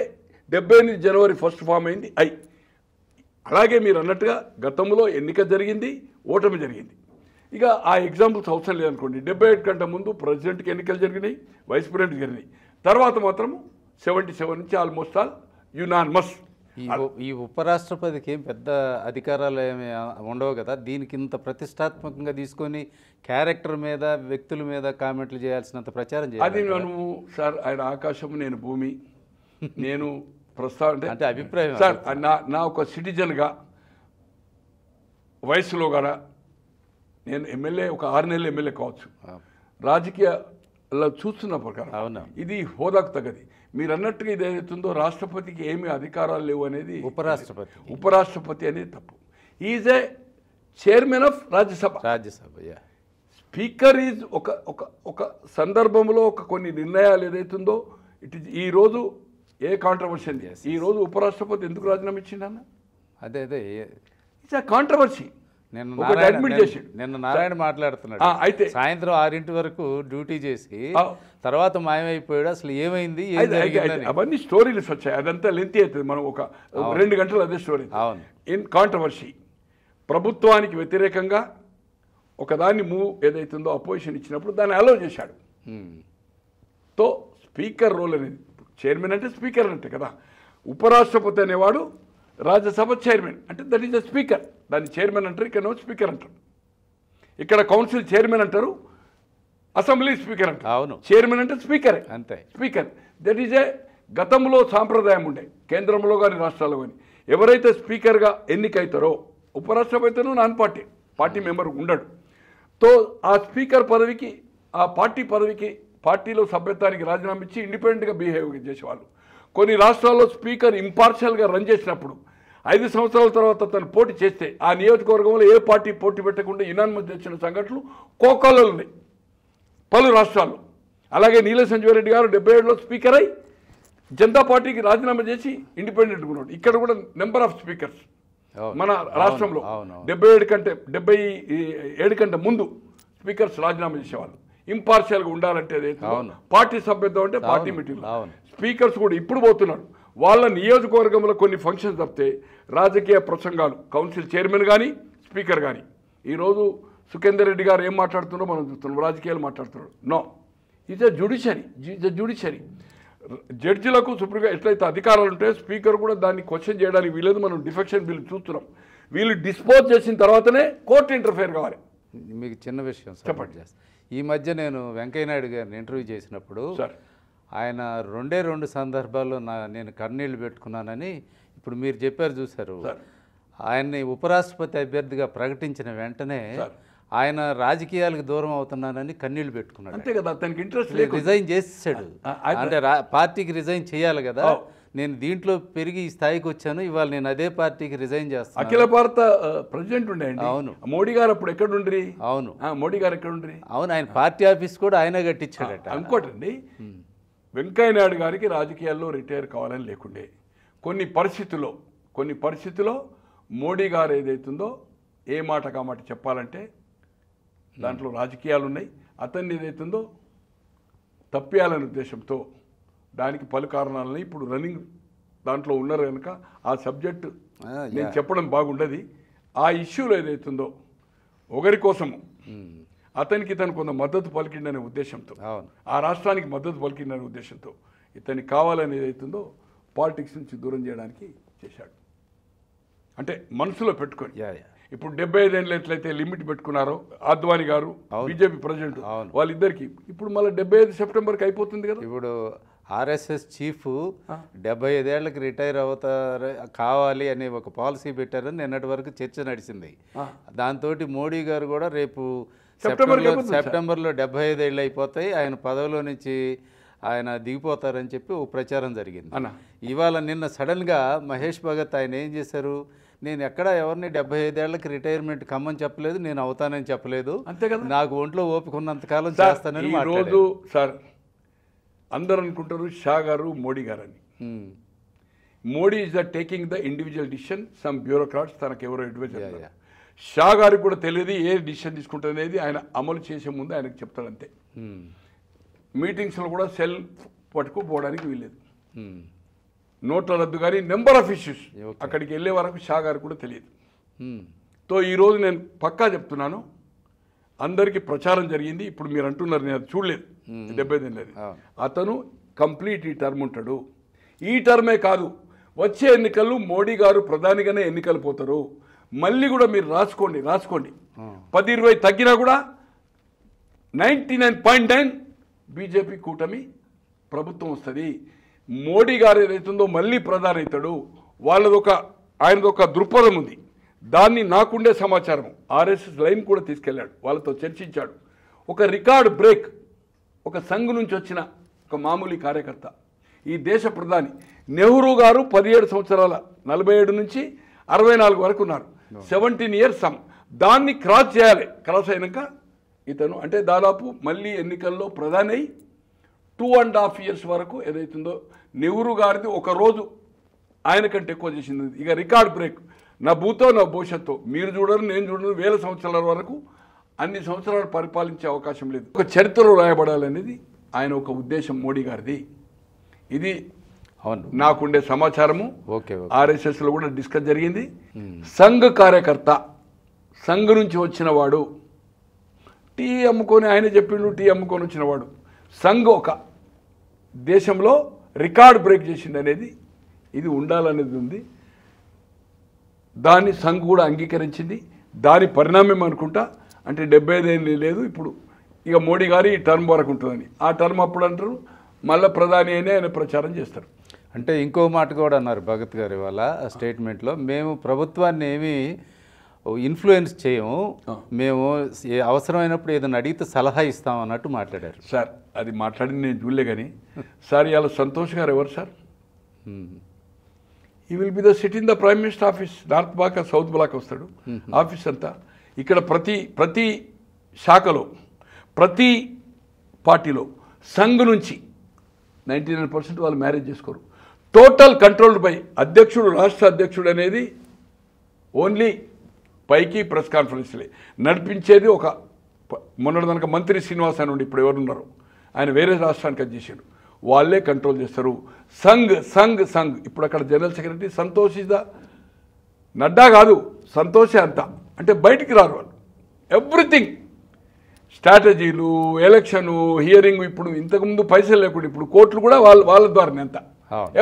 78 జనవరి 1 ఫామ్ అయింది అలాగే మీరు అన్నట్టుగా గతంలో ఎన్నిక జరిగింది, ఓటమి జరిగింది. ఇక ఆ ఎగ్జాంపుల్స్ అవసరం లేదనుకోండి. 78 కంటే ముందు ప్రెసిడెంట్కి ఎన్నికలు జరిగినాయి, వైస్ ప్రెసిడెంట్కి జరిగినాయి. తర్వాత మాత్రం 77 నుంచి ఆల్మోస్ట్ ఆల్ యునానిమస్. ఈ ఉపరాష్ట్రపతికి ఏం పెద్ద అధికారాలు ఏమి ఉండవు కదా, దీనికి ఇంత ప్రతిష్టాత్మకంగా తీసుకొని క్యారెక్టర్ మీద, వ్యక్తుల మీద కామెంట్లు చేయాల్సినంత ప్రచారం చేయాలి. అది నేను సార్, ఆయన ఆకాశం, నేను భూమి, నేను ప్రస్తావన అంటే అభిప్రాయం సార్. నా ఒక సిటిజన్గా వయసులో కూడా నేను ఎమ్మెల్యే, ఒక 6 నెలలు ఎమ్మెల్యే కావచ్చు, రాజకీయాల్లో చూస్తున్న ప్రకారం ఇది హోదాకు తగ్గది. మీరు అన్నట్టుగా ఇది ఏదైతుందో రాష్ట్రపతికి ఏమి అధికారాలు లేవు అనేది ఉపరాష్ట్రపతి అనేది తప్పు. Is a chairman of Rajya Sabha. Speaker is ఒక సందర్భంలో కొన్ని నిర్ణయాలు ఏదైతుందో ఈరోజు ఏ కాంట్రవర్సీ, ఈరోజు ఉపరాష్ట్రపతి ఎందుకు రాజీనామా ఇచ్చిండన్న అదే అదే ఇట్స్ అ కాంట్రవర్సీ. ఒకటి అడ్మిట్ చేసి నిన్న నారాయణ మాట్లాడుతున్నాడు. అయితే సాయంత్రం 6 వరకు డ్యూటీ చేసి తర్వాత మాయమైపోయాడు. అసలు ఏమైంది, ఏం జరిగిందని అవన్నీ స్టోరీలు వచ్చాయి. అదంతా లెంతీ అవుతుంది. మనం ఒక 2 గంటలు అదే స్టోరీ. అవును. ఇన్ కాంట్రవర్సీ ప్రభుత్వానికి వ్యతిరేకంగా ఒకదాన్ని ఏదైతుందో అపోజిషన్ ఇచ్చినప్పుడు దాన్ని అలౌ చేశాడు. తో స్పీకర్ రోల్ అనేది, చైర్మన్ అంటే స్పీకర్ అంటే కదా. ఉపరాష్ట్రపతి అనేవాడు రాజ్యసభ చైర్మన్ అంటే దట్ ఈస్ ద స్పీకర్. దాన్ని చైర్మన్ అంటారు, ఇక్కడ స్పీకర్ అంటారు. ఇక్కడ కౌన్సిల్ చైర్మన్ అంటారు, అసెంబ్లీ స్పీకర్ అంటారు. అవును. చైర్మన్ అంటే స్పీకరే, అంతే. స్పీకర్. దట్ ఈజ్ ఏ గతంలో సాంప్రదాయం ఉండే, కేంద్రంలో కానీ రాష్ట్రాల్లో కానీ ఎవరైతే స్పీకర్గా ఎన్నికైతారో, ఉపరాష్ట్రపతిను నాన్ పార్టీ మెంబర్ ఉండడు. తో ఆ స్పీకర్ పదవికి, ఆ పార్టీ పదవికి, పార్టీలో సభ్యత్వానికి రాజీనామా ఇచ్చి ఇండిపెండెంట్గా బిహేవ్ చేసేవాళ్ళు. కొన్ని రాష్ట్రాల్లో స్పీకర్ ఇంపార్షియల్గా రన్ చేసినప్పుడు 5 సంవత్సరాల తర్వాత తను పోటీ చేస్తే ఆ నియోజకవర్గంలో ఏ పార్టీ పోటీ పెట్టకుండా యునానిమస్ తెచ్చిన సంఘటనలు కోకోలలో ఉన్నాయి పలు రాష్ట్రాల్లో. అలాగే నీల సంజీవ రెడ్డి గారు 77లో స్పీకర్ అయి జనతా పార్టీకి రాజీనామా చేసి ఇండిపెండెంట్గా ఉన్నాడు. ఇక్కడ కూడా నెంబర్ ఆఫ్ స్పీకర్స్ మన రాష్ట్రంలో 77 కంటే ముందు స్పీకర్స్ రాజీనామా చేసేవాళ్ళు. ఇంపార్షియల్గా ఉండాలంటే పార్టీ సభ్యత్వం అంటే పార్టీ మీటింగ్. స్పీకర్స్ కూడా ఇప్పుడు పోతున్నారు. వాళ్ళ నియోజకవర్గంలో కొన్ని ఫంక్షన్స్ తప్పితే రాజకీయ ప్రసంగాలు కౌన్సిల్ చైర్మన్ కానీ స్పీకర్ కానీ. ఈరోజు సుఖేందర్ రెడ్డి గారు ఏం మాట్లాడుతున్నారో మనం చూస్తున్నాం, రాజకీయాలు మాట్లాడుతున్నాడు. No, is a judiciary. జడ్జిలకు సుప్రీంగా ఎట్లయితే అధికారాలు ఉంటాయో స్పీకర్ కూడా దాన్ని క్వశ్చన్ చేయడానికి వీలేదు. మనం డిఫెక్షన్ బిల్ చూస్తున్నాం. వీళ్ళు డిస్పోజ్ చేసిన తర్వాతనే కోర్టు ఇంటర్ఫేర్ కావాలి. మీకు చిన్న విషయం సపోర్ట్ చేస్తాను. ఈ మధ్య నేను వెంకయ్యనాయుడు గారిని ఇంటర్వ్యూ చేసినప్పుడు ఆయన 2 సందర్భాల్లో నేను కన్నీళ్లు పెట్టుకున్నానని ఇప్పుడు మీరు చెప్పారు చూశారు. ఆయన్ని ఉపరాష్ట్రపతి అభ్యర్థిగా ప్రకటించిన వెంటనే ఆయన రాజకీయాలకు దూరం అవుతున్నానని కన్నీళ్లు పెట్టుకున్నాడు. అంతే కదా, తనకి ఇంట్రెస్ట్ రిజైన్ చేసాడు. అంటే పార్టీకి రిజైన్ చేయాలి కదా. నేను దీంట్లో పెరిగి ఈ స్థాయికి వచ్చాను, ఇవాళ నేను అదే పార్టీకి రిజైన్ చేస్తాను. అఖిల భారత ప్రెసిడెంట్ ఉండే. అవును. మోడీ గారు అప్పుడు ఎక్కడుండ్రి? అవును, మోడీ గారు ఎక్కడుండ్రి? అవును, ఆయన పార్టీ ఆఫీస్ కూడా ఆయన కట్టించాడట. ఇంకోటండి, వెంకయ్య నాయుడు గారికి రాజకీయాల్లో రిటైర్ కావాలని లేకుండే. కొన్ని పరిస్థితుల్లో మోడీ గారు ఏదైతుందో ఏ మాట కామాట చెప్పాలంటే దాంట్లో రాజకీయాలు ఉన్నాయి. అతన్ని ఏదైతుందో తప్పియాలనే ఉద్దేశంతో దానికి పలు కారణాలని ఇప్పుడు రన్నింగ్ దాంట్లో ఉన్నారు కనుక ఆ సబ్జెక్టు నేను చెప్పడం బాగుండదు. ఆ ఇష్యూలో ఏదైతుందో ఒకరి కోసము అతనికి ఇతను కొంత మద్దతు పలికిండనే ఉద్దేశంతో, ఆ రాష్ట్రానికి మద్దతు పలికిండనే ఉద్దేశంతో ఇతనికి కావాలని ఏదైతుందో పాలిటిక్స్ నుంచి దూరం చేయడానికి చేశాడు. అంటే మనసులో పెట్టుకొని ఇప్పుడు 75 ఏళ్ళు ఎట్లయితే లిమిట్ పెట్టుకున్నారో అద్వానీ గారు, బీజేపీ ప్రెసిడెంట్, వాళ్ళిద్దరికి ఇప్పుడు మళ్ళీ 75 సెప్టెంబర్కి అయిపోతుంది కదా. ఇప్పుడు ఆర్ఎస్ఎస్ చీఫ్ 75 ఏళ్ళకి రిటైర్ అవుతారు కావాలి అనే ఒక పాలసీ పెట్టారని నిన్నటి వరకు చర్చ నడిచింది. దాంతో మోడీ గారు కూడా రేపు సెప్టెంబర్లో 75 ఏళ్ళు అయిపోతాయి, ఆయన పదవిలో నుంచి ఆయన దిగిపోతారని చెప్పి ఒక ప్రచారం జరిగింది. ఇవాళ నిన్న సడన్గా మహేష్ భగత్ ఆయన ఏం చేశారు, నేను ఎక్కడ ఎవరిని 75 ఏళ్ళకి రిటైర్మెంట్ కమ్మని చెప్పలేదు, నేను అవుతానని చెప్పలేదు, అంతే కదా, నాకు ఒంట్లో ఓపికన్నంతకాలం చేస్తానని. ఈరోజు సార్ అందరూ అనుకుంటారు షా గారు మోడీ గారు అని. Modi is the taking the individual decision, some bureaucrats తనకు ఎవరో అడ్వైజర్. షా గారికి కూడా తెలియదు ఏ డిసిషన్ తీసుకుంటుంది, ఆయన అమలు చేసే ముందు ఆయనకు చెప్తాడంతే. మీటింగ్స్లో కూడా సెల్ పట్టుకుపోవడానికి వీల్లేదు. నోట్ల రద్దు కానీ నెంబర్ ఆఫ్ ఇష్యూస్ అక్కడికి వెళ్ళే వరకు షా గారికి కూడా తెలియదు. తో ఈరోజు నేను పక్కా చెప్తున్నాను, అందరికీ ప్రచారం జరిగింది. ఇప్పుడు మీరు అంటున్నారు నేను అది చూడలేదు, 75 ఏళ్ళది. అతను కంప్లీట్ ఈ టర్మ్ ఉంటాడు. ఈ టర్మే కాదు, వచ్చే ఎన్నికలు మోడీ గారు ప్రధానిగానే ఎన్నికలు పోతారు. మళ్ళీ కూడా మీరు రాసుకోండి 10-20 తగ్గినా కూడా 99.9 బీజేపీ కూటమి ప్రభుత్వం వస్తుంది. మోడీ గారు ఏదైతుందో మళ్ళీ ప్రధాని అవుతాడు. ఆయనదొక దృక్పథం ఉంది. దాన్ని నాకుండే సమాచారం ఆర్ఎస్ఎస్ లైన్ కూడా తీసుకెళ్లాడు, వాళ్ళతో చర్చించాడు. ఒక రికార్డ్ బ్రేక్, ఒక సంఘ్ నుంచి వచ్చిన ఒక మామూలు కార్యకర్త ఈ దేశ ప్రధాని. నెహ్రూ గారు 17 సంవత్సరాల 47 నుంచి 64 వరకు ఉన్నారు, 17 ఇయర్స్ సమ్. దాన్ని క్రాస్ చేయాలి. క్రాస్ అయినాక ఇతను అంటే దాదాపు మళ్ళీ ఎన్నికల్లో ప్రధాని అయి 2.5 ఇయర్స్ వరకు ఏదైతుందో నెహ్రూ గారిది ఒక రోజు ఆయన కంటే ఎక్కువ చేసింది. ఇక రికార్డ్ బ్రేక్ నా భూతో నా భవిష్యత్తు మీరు చూడరు, నేను చూడరు, 1000 సంవత్సరాల వరకు అన్ని సంవత్సరాలు పరిపాలించే అవకాశం లేదు. ఒక చరిత్రలో రాయబడాలనేది ఆయన ఒక ఉద్దేశం మోడీ గారిది. ఇది అవును, నాకుండే సమాచారము. ఓకే, ఆర్ఎస్ఎస్లో కూడా డిస్కస్ జరిగింది. సంఘ్ కార్యకర్త, సంఘ్ నుంచి వచ్చిన వాడు, టీ అమ్ముకొని ఆయన చెప్పిండు, టీ అమ్ముకొని వచ్చినవాడు, సంఘ్ ఒక దేశంలో రికార్డ్ బ్రేక్ చేసిండు అనేది ఇది ఉండాలనేది ఉంది. దాన్ని సంఘ్ కూడా అంగీకరించింది. దాని పరిణామం అనుకుంటా. అంటే 75 ఏళ్ళు లేదు ఇప్పుడు, ఇక మోడీ గారి ఈ టర్మ్ వరకు ఉంటుందని. ఆ టర్మ్ అప్పుడు అంటారు మళ్ళీ ప్రధాని అయినా ఆయన ప్రచారం చేస్తారు. అంటే ఇంకో మాట కూడా అన్నారు భగత్ గారు ఇవాళ స్టేట్మెంట్లో, మేము ప్రభుత్వాన్ని ఏమీ ఇన్ఫ్లుయెన్స్ చేయము, మేము అవసరమైనప్పుడు ఏదైనా అడిగితే సలహా ఇస్తాం అన్నట్టు మాట్లాడారు. సార్ అది మాట్లాడింది నేను చూడలే కానీ సార్ ఇవాళ సంతోష్ గారు ఎవరు sir? He will be the sit in the prime minister office. North block south block వస్తాడు ఆఫీస్ అంతా. ఇక్కడ ప్రతి శాఖలో ప్రతి పార్టీలో సంఘ్ నుంచి 99% వాళ్ళు మ్యారేజ్ చేసుకోరు. టోటల్ కంట్రోల్డ్ బై అధ్యక్షుడు, రాష్ట్ర అధ్యక్షుడు అనేది ఓన్లీ పైకి ప్రెస్ కాన్ఫరెన్స్లే నడిపించేది. ఒక మొన్నటిదనక మంత్రి శ్రీనివాస్ అని ఉండి ఇప్పుడు ఎవరున్నారు ఆయన వేరే రాష్ట్రానికి అది చేశాడు, వాళ్ళే కంట్రోల్ చేస్తారు. సంఘ్ సంఘ్ సంఘ్ ఇప్పుడు అక్కడ general secretary Santosh is the Nadda కాదు, సంతోషే అంతా. అంటే బయటికి రారు వాళ్ళు. ఎవ్రీథింగ్ స్ట్రాటజీలు, ఎలక్షను, హియరింగ్, ఇప్పుడు ఇంతకుముందు పైసలు లేకుండా ఇప్పుడు కోర్టులు కూడా వాళ్ళ ద్వారానే అంతా.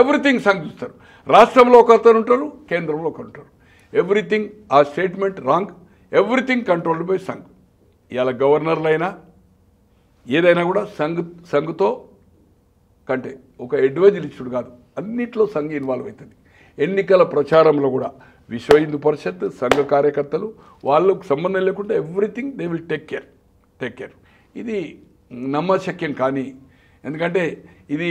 ఎవ్రీథింగ్ సంఘ్ చూస్తారు. రాష్ట్రంలో ఒకరు ఉంటారు, కేంద్రంలో ఒకరు ఉంటారు. ఎవ్రీథింగ్ ఆ statement wrong. Everything controlled by Sangh. ఇవాళ గవర్నర్లు అయినా ఏదైనా కూడా సంఘ్తో కంటే ఒక అడ్వైజర్ ఇచ్చుడు కాదు, అన్నిట్లో సంఘ్ ఇన్వాల్వ్ అవుతుంది. ఎన్నికల ప్రచారంలో కూడా విశ్వ హిందూ పరిషత్, సంఘ కార్యకర్తలు వాళ్ళకు సంబంధం లేకుండా everything they will take care. ఇది నమ్మశక్యం కానీ, ఎందుకంటే ఇది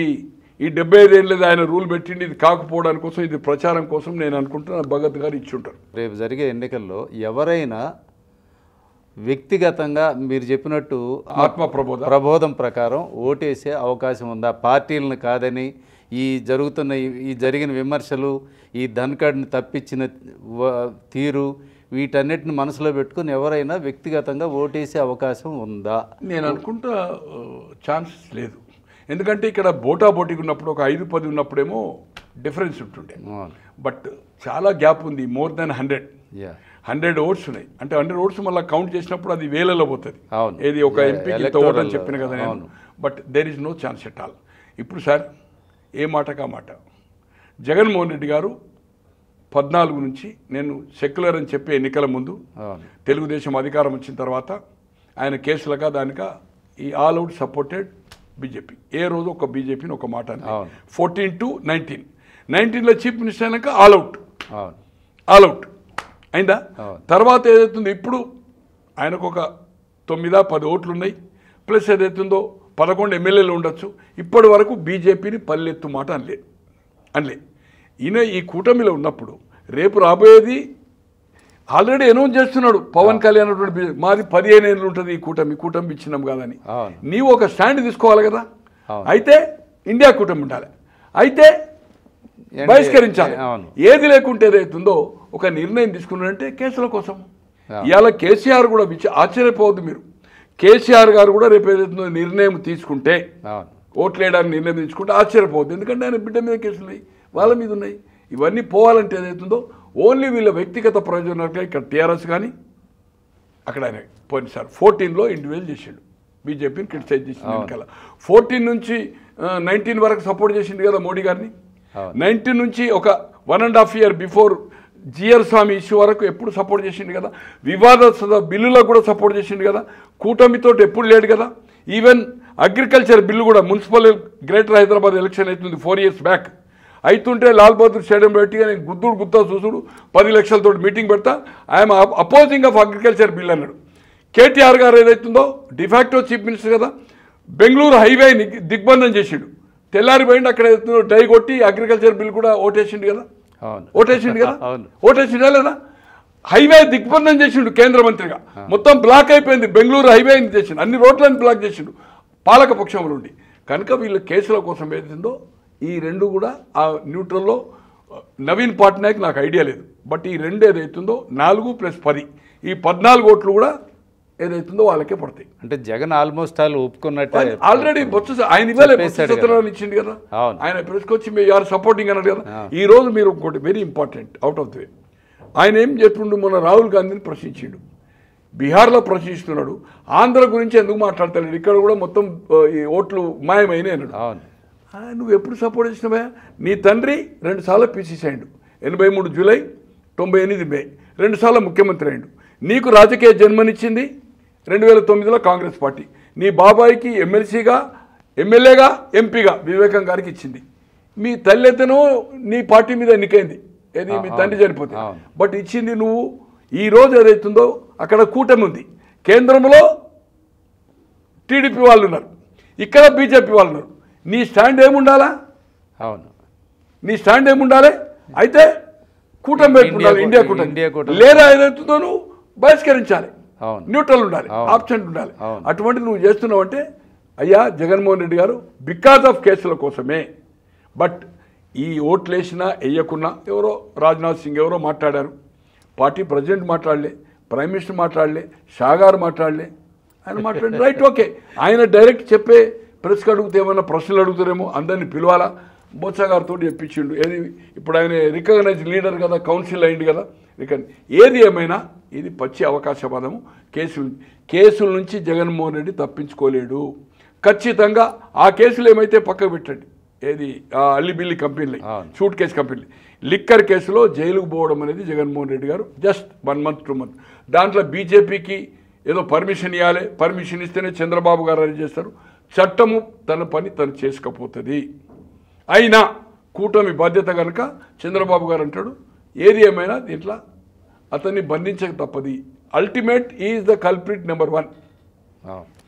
ఈ 75 ఏళ్ళది ఆయన రూల్ పెట్టిండి. ఇది కాకపోవడానికి కోసం, ఇది ప్రచారం కోసం నేను అనుకుంటున్నా భగత్ గారు ఇచ్చుంటారు. రేపు జరిగే ఎన్నికల్లో ఎవరైనా వ్యక్తిగతంగా మీరు చెప్పినట్టు ఆత్మ ప్రబోధం ప్రకారం ఓటేసే అవకాశం ఉందా? పార్టీలను కాదని ఈ జరిగిన విమర్శలు, ఈ ధన్కడ్ని తప్పించిన తీరు, వీటన్నిటిని మనసులో పెట్టుకుని ఎవరైనా వ్యక్తిగతంగా ఓటేసే అవకాశం ఉందా? నేను అనుకుంటా ఛాన్సెస్ లేదు. ఎందుకంటే ఇక్కడ బోటాబోటీగా ఉన్నప్పుడు ఒక 5-10 ఉన్నప్పుడేమో డిఫరెన్స్ ఉంటుండే. బట్ చాలా గ్యాప్ ఉంది. మోర్ దాన్ 100 ఓట్స్ ఉన్నాయి. అంటే 100 ఓట్స్ మళ్ళీ కౌంట్ చేసినప్పుడు అది వేలలో పోతుంది. ఏది ఒక ఎంపీకి ఇంత ఓట్ అని చెప్పిన కదా నేను. But there is no chance at all. ఇప్పుడు సార్ ఏ మాటకా మాట జగన్మోహన్ రెడ్డి గారు 14 నుంచి నేను సెక్యులర్ అని చెప్పి ఎన్నికల ముందు, తెలుగుదేశం అధికారం వచ్చిన తర్వాత ఆయన కేసులుగా దానికా ఈ ఆల్ అవుట్ సపోర్టెడ్ బీజేపీ. ఏ రోజు ఒక బీజేపీని ఒక మాట 14 to 19లో చీఫ్ మినిస్టర్ అయినాక ఆల్ అవుట్ అయిందా? తర్వాత ఏదైతుందో ఇప్పుడు ఆయనకు ఒక 9-10 ఓట్లు ఉన్నాయి, ప్లస్ ఏదైతుందో 11 ఎమ్మెల్యేలు ఉండొచ్చు. ఇప్పటి వరకు బీజేపీని పల్లెత్తు మాట అనలే. ఈయన ఈ కూటమిలో ఉన్నప్పుడు రేపు రాబోయేది ఆల్రెడీ అనౌన్స్ చేస్తున్నాడు పవన్ కళ్యాణ్. మాది 15 ఏళ్ళు ఉంటుంది ఈ కూటమి ఇచ్చినాం కాదని. నీవు ఒక స్టాండ్ తీసుకోవాలి కదా. అయితే ఇండియా కూటమి ఉండాలి, అయితే బహిష్కరించాలి. ఏది లేకుంటే ఏదైతుందో ఒక నిర్ణయం తీసుకున్నారంటే కేసుల కోసం. ఇవాళ కేసీఆర్ కూడా ఆశ్చర్యపోవద్దు మీరు. కేసీఆర్ గారు కూడా రేపు ఏదైతుందో నిర్ణయం తీసుకుంటే, ఓట్లు వేయడానికి నిర్ణయం తీసుకుంటే ఆశ్చర్యపోవద్దు. ఎందుకంటే ఆయన బిడ్డ మీద కేసులు ఉన్నాయి, వాళ్ళ మీద ఉన్నాయి. ఇవన్నీ పోవాలంటే ఏదైతుందో ఓన్లీ వీళ్ళ వ్యక్తిగత ప్రయోజనాలుగా ఇక్కడ టీఆర్ఎస్ కానీ అక్కడ ఆయన పోయినసారి 14లో ఇండివిజువల్ చేసిండు, బీజేపీని క్రిటిసైజ్ చేసిండు. వెనకాల 14 నుంచి 19 వరకు సపోర్ట్ చేసిండు కదా మోడీ గారిని. 19 నుంచి ఒక 1.5 year బిఫోర్ జిఆర్ స్వామి ఇష్యూ వరకు ఎప్పుడు సపోర్ట్ చేసిండు కదా. వివాదాస్పద బిల్లులకు కూడా సపోర్ట్ చేసిండు కదా. కూటమితో ఎప్పుడు లేడు కదా. ఈవెన్ అగ్రికల్చర్ బిల్లు కూడా, మున్సిపల్ గ్రేటర్ హైదరాబాద్ ఎలక్షన్ అవుతుంది 4 years బ్యాక్ అవుతుంటే లాల్ బహదూర్ స్టేడియం పెట్టి నేను గుత్తా చూసుడు 10 లక్షలతో మీటింగ్ పెడతా, I'm opposing of agriculture bill అన్నాడు. కేటీఆర్ గారు ఏదైతుందో డిఫాక్టో చీఫ్ మినిస్టర్ కదా, బెంగళూరు హైవే దిగ్బంధం చేసిండు. తెల్లారిపోయింది అక్కడ ఏదైతుందో డై కొట్టి అగ్రికల్చర్ బిల్ కూడా ఓటేసిండు కదా. ఓటేసిండా లేదా? హైవే దిగ్బంధం చేసిండు కేంద్ర మంత్రిగా. మొత్తం బ్లాక్ అయిపోయింది బెంగళూరు హైవే చేసిండు, అన్ని రోడ్లను బ్లాక్ చేసిండు పాలక పక్షంలో ఉండి. కనుక వీళ్ళ కేసుల కోసం ఏదైతుందో ఈ రెండు కూడా ఆ న్యూట్రల్లో నవీన్ పట్నాయక్ నాకు ఐడియా లేదు. బట్ ఈ 2 ఏదైతుందో 4+10 ఈ 14 ఓట్లు కూడా ఏదైతుందో వాళ్ళకే పడతాయి. అంటే జగన్ ఆల్మోస్ట్ ఆల్ ఒప్పుకున్నట్టే ఆల్రెడీ బొత్స ఆయన ఇవ్వలే చెప్పేశాడు సత్యనారాయణ ఇచ్చింది కదా, అవును. ఆయన ప్రెస్కొచ్చి మీరు ఆర్ సపోర్టింగ్ అన్నాడు కదా. ఈ రోజు మీరు ఇంకోటి very important out of the way, ఆయన ఏం చెప్తుండు, మొన్న రాహుల్ గాంధీని ప్రశ్నించిండు, బీహార్లో ప్రశ్నిస్తున్నాడు, ఆంధ్ర గురించి ఎందుకు మాట్లాడతాడు, ఇక్కడ కూడా మొత్తం ఈ ఓట్లు మాయమైనా అన్నాడు. అవును. నువ్వు ఎప్పుడు సపోర్ట్ చేసినవా? నీ తండ్రి 2 సార్లు పీసీసీ అయిండు, 83 జూలై 98 మే 2 సార్లు ముఖ్యమంత్రి అయిండు. నీకు రాజకీయ జన్మనిచ్చింది 2009లో కాంగ్రెస్ పార్టీ. నీ బాబాయికి ఎమ్మెల్సీగా, ఎమ్మెల్యేగా, ఎంపీగా వివేకం గారికి ఇచ్చింది. మీ తల్లి అయితేనో నీ పార్టీ మీద ఎన్నికైంది, ఏది మీ తండ్రి చనిపోతే. బట్ ఇచ్చింది నువ్వు. ఈ రోజు ఏదైతుందో అక్కడ కూటమి ఉంది, కేంద్రంలో టీడీపీ వాళ్ళు ఉన్నారు, ఇక్కడ బీజేపీ వాళ్ళు ఉన్నారు. నీ స్టాండ్ ఏముండాలా? అవును. నీ స్టాండ్ ఏముండాలి? అయితే కూటమి పెట్టుకుండాలి, ఇండియా కూటమి. లేదా ఏదైతుందో నువ్వు బహిష్కరించాలి, న్యూట్రల్ ఉండాలి, ఆప్షన్ ఉండాలి. అటువంటి నువ్వు చేస్తున్నావు అంటే అయ్యా జగన్మోహన్ రెడ్డి గారు బికాస్ ఆఫ్ కేసుల కోసమే. బట్ ఈ ఓట్లు వేసినా వేయకున్నా ఎవరో రాజ్నాథ్ సింగ్ ఎవరో మాట్లాడారు, పార్టీ ప్రెసిడెంట్ మాట్లాడలే, ప్రైమ్ మినిస్టర్ మాట్లాడలే, షా గారు మాట్లాడలే, ఆయన మాట్లాడి రైట్ ఓకే. ఆయన డైరెక్ట్ చెప్పే ప్రెస్కి అడిగితే ఏమైనా ప్రశ్నలు అడుగుతారేమో, అందరినీ పిలవాలా, బొత్స గారితో చెప్పించిండు. ఏది ఇప్పుడు ఆయన రికగ్నైజ్ లీడర్ కదా, కౌన్సిల్ అయింది కదా. ఏది ఏమైనా ఇది పచ్చి అవకాశవాదము. కేసుల నుంచి జగన్మోహన్ రెడ్డి తప్పించుకోలేడు ఖచ్చితంగా. ఆ కేసులు ఏమైతే పక్కకు పెట్టండి, ఏది అల్లిబిల్లి కంపెనీలు, షూట్ కేసు కంపెనీలు, లిక్కర్ కేసులో జైలుకు పోవడం అనేది జగన్మోహన్ రెడ్డి గారు జస్ట్ 1 month 2 months. దాంట్లో బీజేపీకి ఏదో పర్మిషన్ ఇవ్వాలి, పర్మిషన్ ఇస్తేనే చంద్రబాబు గారు అరెస్ట్ చేస్తారు. చట్టము తన పని తను చేసుకపోతుంది. అయినా కూటమి బాధ్యత కనుక చంద్రబాబు గారు అంటాడు, ఏది ఏమైనా దీంట్లో అతన్ని బంధించక తప్పది. Ultimate is the culprit number 1.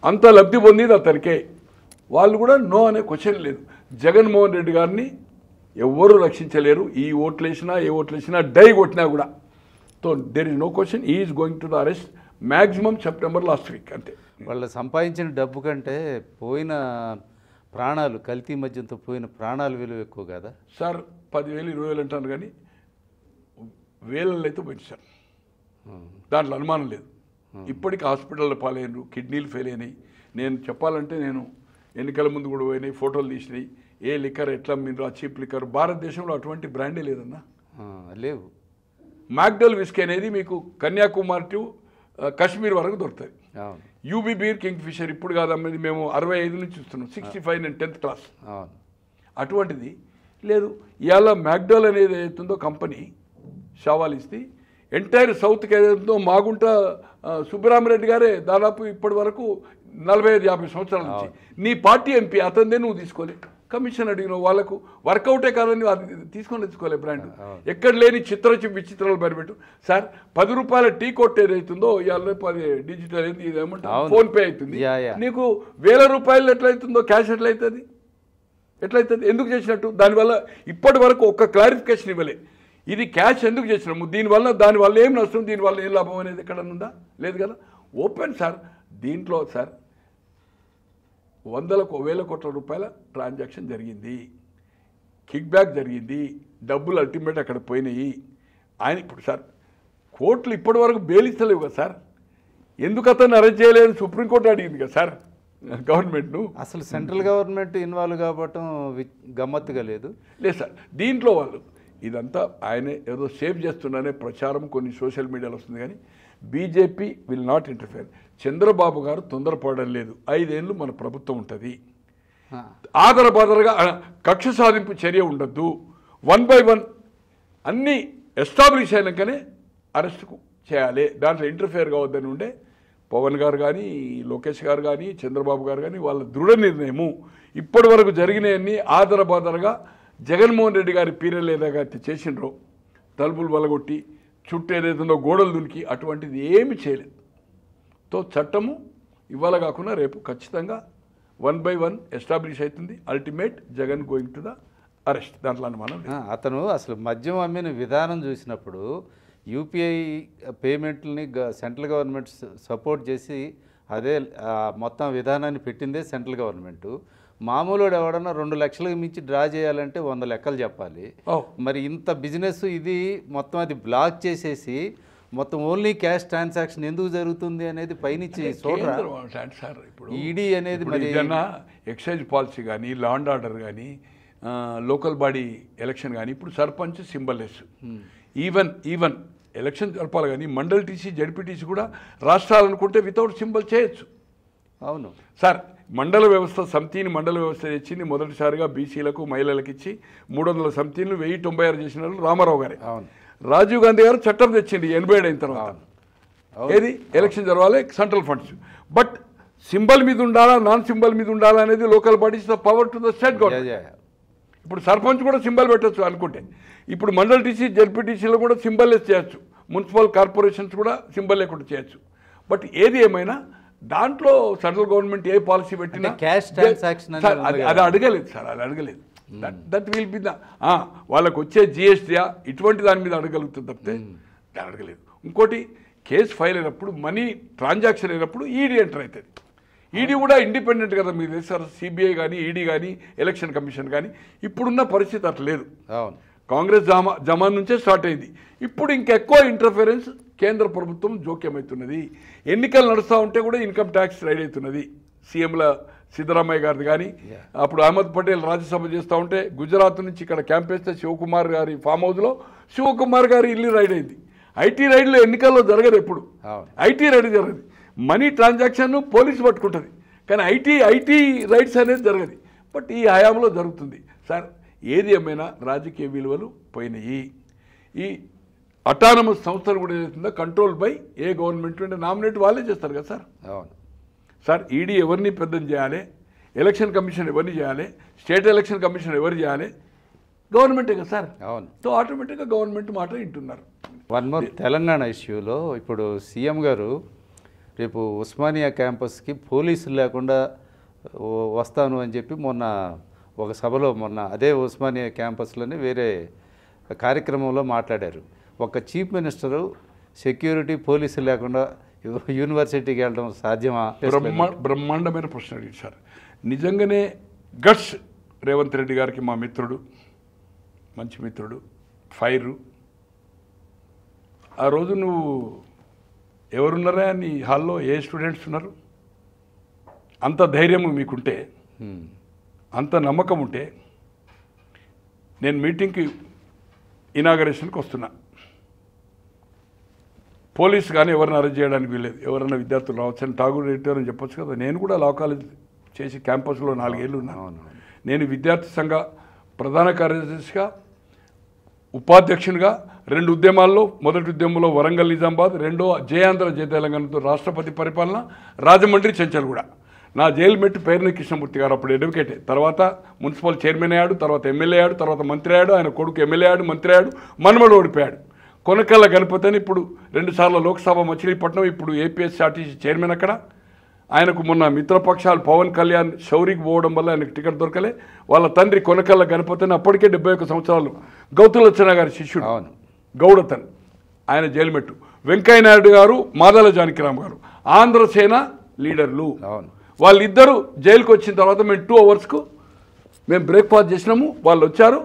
అంత లబ్ధి పొందింది అతనికే. వాళ్ళు కూడా నో అనే క్వశ్చన్ లేదు. జగన్మోహన్ రెడ్డి గారిని ఎవ్వరూ రక్షించలేరు. ఈ ఓట్లేసినా ఏ ఓట్లేసినా డై కొట్టినా కూడా. So there is no question, is going to the arrest maximum September last week అంతే. వాళ్ళు సంపాదించిన డబ్బు కంటే పోయిన ప్రాణాలు, కల్తీ మద్యంతో పోయిన ప్రాణాల విలువ ఎక్కువ కదా సార్. 10,000 20,000 అంటాను కానీ వేలల్లో అయితే పోయింది సార్, దాంట్లో అనుమానం లేదు. ఇప్పటికి హాస్పిటల్లో పాలైనరు, కిడ్నీలు ఫెయిల్ అయినాయి. నేను చెప్పాలంటే నేను ఎన్నికల ముందు కూడా పోయినాయి, ఫోటోలు తీసినాయి. ఏ లిక్కర్ ఎట్లా మీరు ఆ చీప్ లిక్కర్, భారతదేశంలో అటువంటి బ్రాండే లేదన్నా, లేవు. మ్యాక్డల్ విస్కీ అనేది మీకు కన్యాకుమారి టు కాశ్మీర్ వరకు దొరుకుతుంది. యూబీ బీర్, కింగ్ ఫిషర్ ఇప్పుడు కాదమ్మది, మేము 65 నుంచి చూస్తున్నాం, 65 నేను 10th క్లాస్. అటువంటిది లేదు. ఇవాళ మ్యాక్డల్ అనేది ఏదైతుందో కంపెనీ షావాలిస్తే ఎంటైర్ సౌత్కి ఏదైతుందో మాగుంట సుబ్బరామరెడ్డి గారే దాదాపు ఇప్పటి వరకు 45-50 సంవత్సరాల నుంచి నీ పార్టీ ఎంపీ అతనిదే నువ్వు తీసుకోలే, కమిషన్ అడిగిన వాళ్ళకు వర్కౌటే కాదని అది తెచ్చుకోలే బ్రాండ్. ఎక్కడ లేని విచిత్రాలు బరిపెట్టు సార్. 10 రూపాయల టీ కొట్టు ఏదైతుందో ఇవాళ 10 డిజిటల్ అయింది, ఇదేమంటారు ఫోన్పే అవుతుంది. నీకు 1000 రూపాయలు ఎట్లయితుందో క్యాష్ ఎట్లయితుంది? ఎందుకు చేసినట్టు? దానివల్ల ఇప్పటి వరకు ఒక్క క్లారిఫికేషన్ ఇవ్వలే. ఇది క్యాష్ ఎందుకు చేసినాము, దానివల్ల ఏం నష్టం, దీనివల్ల ఏం లాభం అనేది ఎక్కడన్నా ఉందా? లేదు కదా. Open sir. దీంట్లో సార్ 100,000 కోట్ల రూపాయల ట్రాన్సాక్షన్ జరిగింది, కిక్ బ్యాక్ జరిగింది, డబ్బులు అల్టిమేట్ అక్కడ పోయినాయి. ఆయన ఇప్పుడు సార్ కోర్టులు ఇప్పటి వరకు బెయిలిస్తలేవు కదా సార్. ఎందుకు అతను అరెస్ట్ చేయలేదు సుప్రీంకోర్టు అడిగింది కదా సార్ గవర్నమెంట్ను. అసలు సెంట్రల్ గవర్నమెంట్ ఇన్వాల్వ్ కావటం గమ్మత్తుగా లేదు. లేదు సార్. దీంట్లో వాళ్ళు ఇదంతా ఆయనే ఏదో సేవ్ చేస్తున్నానే ప్రచారం కొన్ని సోషల్ మీడియాలో వస్తుంది, కానీ BJP will not interfere. Chandrababu గారు తొందరపడడం లేదు. 5 ఏళ్ళు మన ప్రభుత్వం ఉంటుంది. ఆదరబాదరగా కక్ష సాధింపు చర్య ఉండద్దు. 1 by 1 అన్నీ ఎస్టాబ్లిష్ అయినాకనే అరెస్టుకు చేయాలి. దాంట్లో ఇంటర్ఫియర్ కావద్దని ఉండే పవన్ గారు కానీ, లోకేష్ గారు కానీ, చంద్రబాబు గారు కానీ వాళ్ళ దృఢ నిర్ణయము. ఇప్పటి వరకు జరిగినవన్నీ ఆదరబాదరగా జగన్మోహన్ రెడ్డి గారి పీరియడ్ ఏదైతే చేసిండ్రో, తలుపులు వలగొట్టి చుట్టూ ఏదైతుందో గోడలు దునికి, అటువంటిది ఏమి చేయలేదు. తో చట్టము ఇవాళ కాకుండా రేపు ఖచ్చితంగా 1 by 1 ఎస్టాబ్లిష్ అవుతుంది. Ultimate Jagan going to the arrest. దాంట్లో అనుమానం. అతను అసలు మద్యం అమ్మిన విధానం చూసినప్పుడు యూపీఐ పేమెంట్లని సెంట్రల్ గవర్నమెంట్ సపోర్ట్ చేసి అదే మొత్తం విధానాన్ని పెట్టిందే సెంట్రల్ గవర్నమెంటు. మామూలుడు ఎవడన్నా 2 లక్షలకు మించి డ్రా చేయాలంటే 100 లెక్కలు చెప్పాలి. మరి ఇంత బిజినెస్ ఇది మొత్తం అది బ్లాక్ చేసేసి మొత్తం ఓన్లీ క్యాష్ ట్రాన్సాక్షన్ ఎందుకు జరుగుతుంది అనేది పైనుంచి చూడరా సార్. ఇప్పుడు ఈడీ అనేది మరి ఏదన్నా ఎక్సైజ్ పాలసీ కానీ, లా అండ్ ఆర్డర్ కానీ, లోకల్ బాడీ ఎలక్షన్ కానీ, ఇప్పుడు సర్పంచ్ సింబల్లెస్. ఈవెన్ ఎలక్షన్ జరపాలి కానీ మండల్ టీసీ, జడ్పీటీసీ కూడా రాష్ట్రాలనుకుంటే వితౌట్ సింబల్ చేయొచ్చు. అవును సార్, మండల వ్యవస్థ సమితిని మండల వ్యవస్థ తెచ్చింది మొదటిసారిగా బీసీలకు, మహిళలకు ఇచ్చి 300 సమితిలు 1096 చేసిన వాళ్ళు రామారావు గారే. అవును రాజీవ్ గాంధీ గారు చట్టం తెచ్చింది 87 అయిన తర్వాత. ఏది ఎలక్షన్ జరగాలి, సెంట్రల్ ఫండ్స్. బట్ సింబల్ మీద ఉండాలా, నాన్ సింబల్ మీద ఉండాలా అనేది local bodies the power to the state government. ఇప్పుడు సర్పంచ్ కూడా సింబల్ పెట్టచ్చు అనుకుంటే. ఇప్పుడు మండల్ టీసీ, జడ్పీటీసీలో కూడా సింబల్ చేయొచ్చు. మున్సిపల్ కార్పొరేషన్స్ కూడా సింబల్ లేకుండా చేయొచ్చు. బట్ ఏది ఏమైనా దాంట్లో సెంట్రల్ గవర్నమెంట్ ఏ పాలసీ పెట్టినా క్యాష్ ట్రాన్సాక్షన్ అది అడగలేదు సార్, అది అడగలేదు. దట్ విల్ బి ద వాళ్ళకు వచ్చే జిఎస్టీయా ఇటువంటి దాని మీద అడగలుగుతుంది తప్పితే దాన్ని అడగలేదు. ఇంకోటి, కేసు ఫైల్ అయినప్పుడు, మనీ ట్రాన్సాక్షన్ అయినప్పుడు ఈడీ ఎంటర్ అవుతుంది. ఈడీ కూడా ఇండిపెండెంట్ కదా, మీరు తెలుసు సార్. సిబిఐ కానీ, ఈడీ కానీ, ఎలక్షన్ కమిషన్ కానీ. ఇప్పుడున్న పరిస్థితి అట్లా లేదు. కాంగ్రెస్ జమాన్ నుంచే స్టార్ట్ అయింది. ఇప్పుడు ఇంకెక్కువ ఇంటర్ఫరెన్స్ కేంద్ర ప్రభుత్వం జోక్యమవుతున్నది. ఎన్నికలు నడుస్తూ ఉంటే కూడా ఇన్కమ్ ట్యాక్స్ రైడ్ అవుతున్నది. సీఎంల సిద్ధరామయ్య గారిది కానీ, అప్పుడు అహ్మద్ పటేల్ రాజ్యసభ చేస్తూ ఉంటే గుజరాత్ నుంచి ఇక్కడ క్యాంప్ వేస్తే శివకుమార్ గారి ఫామ్ హౌస్లో శివకుమార్ గారి ఇల్లు రైడ్ అయింది. ఐటీ రైడ్లు ఎన్నికల్లో జరగదు. ఎప్పుడు ఐటీ రైడ్ జరగదు. మనీ ట్రాన్సాక్షన్ పోలీసు పట్టుకుంటుంది, కానీ ఐటీ రైట్స్ అనేది జరగదు. బట్ ఈ హయాంలో జరుగుతుంది సార్. ఏది ఏమైనా రాజకీయ విలువలు పోయినాయి. ఈ అటానమస్ సంస్థలు కూడా ఏదైతుందో కంట్రోల్ బై ఏ గవర్నమెంట్ అంటే నామినేట్ వాళ్ళే చేస్తారు కదా సార్. అవును సార్, ఈడీ ఎవరిని పెద్దం చేయాలి, ఎలక్షన్ కమిషన్ ఎవరిని చేయాలి, స్టేట్ ఎలక్షన్ కమిషన్ ఎవరు చేయాలి, గవర్నమెంటే కదా సార్. అవును. సో ఆటోమేటిక్గా గవర్నమెంట్ మాట వింటున్నారు. వన్ మోర్ తెలంగాణ ఇష్యూలో ఇప్పుడు సీఎం గారు రేపు ఉస్మానియా క్యాంపస్కి పోలీసులు లేకుండా వస్తాను అని చెప్పి మొన్న ఒక సభలో, మొన్న అదే ఉస్మానియా క్యాంపస్లోనే వేరే కార్యక్రమంలో మాట్లాడారు. ఒక చీఫ్ మినిస్టరు సెక్యూరిటీ పోలీసులు లేకుండా యూనివర్సిటీకి వెళ్ళడం సాధ్యమా? బ్రహ్మాండమైన ప్రశ్న అడిగారు సార్. నిజంగానే గట్స్ రేవంత్ రెడ్డి గారికి, మా మిత్రుడు, మంచి మిత్రుడు, ఫైరు. ఆ రోజు నువ్వు ఎవరున్నారా నీ హాల్లో, ఏ స్టూడెంట్స్ ఉన్నారు? అంత ధైర్యం మీకుంటే, అంత నమ్మకం ఉంటే, నేను మీటింగ్కి ఇనాగరేషన్కి వస్తున్నా, పోలీసు కానీ ఎవరిని అరెస్ట్ చేయడానికి వీల్లేదు, ఎవరైనా విద్యార్థులు రావచ్చు అని ఠాగూర్ రెడ్డి అని చెప్పొచ్చు కదా. నేను కూడా లా కాలేజ్ చేసి క్యాంపస్లో 4 ఏళ్ళు ఉన్నాను. నేను విద్యార్థి సంఘ ప్రధాన కార్యదర్శిగా, ఉపాధ్యక్షునిగా 2 ఉద్యమాల్లో, మొదటి ఉద్యమంలో వరంగల్ నిజామాబాద్, రెండో జయాంధ్ర జయ తెలంగాణతో రాష్ట్రపతి పరిపాలన, రాజమండ్రి చెంచల్గూడ. నా జైలు మెట్టు పేర్ని కృష్ణమూర్తి గారు అప్పుడు అడ్వకేటే, తర్వాత మున్సిపల్ చైర్మన్ అయ్యాడు, తర్వాత ఎమ్మెల్యే అయ్యాడు, తర్వాత మంత్రి అయ్యాడు, ఆయన కొడుకు ఎమ్మెల్యే అయ్యాడు, మంత్రి అయ్యాడు, మనమడు ఓడిపోయాడు. కొనకళ్ళ గణపతి అని ఇప్పుడు 2 సార్లు లోక్సభ మచిలీపట్నం, ఇప్పుడు ఏపీఎస్ఆర్టీసీ చైర్మన్ అక్కడ. ఆయనకు మొన్న మిత్రపక్షాలు పవన్ కళ్యాణ్ షౌరికి పోవడం వల్ల ఆయనకు టికెట్ దొరకలే. వాళ్ళ తండ్రి కొనకళ్ళ గణపతి అని అప్పటికే 71 సంవత్సరాలు, గౌతులచ్చన్న గారి శిష్యుడు గౌడతన్, ఆయన జైలుమెట్టు. వెంకయ్యనాయుడు గారు, మాదాల జానకిరామ్ గారు ఆంధ్రసేన లీడర్లు. వాళ్ళిద్దరూ జైలుకి వచ్చిన తర్వాత మేము 2 అవర్స్కు మేము బ్రేక్ఫాస్ట్ చేసినాము. వాళ్ళు వచ్చారు.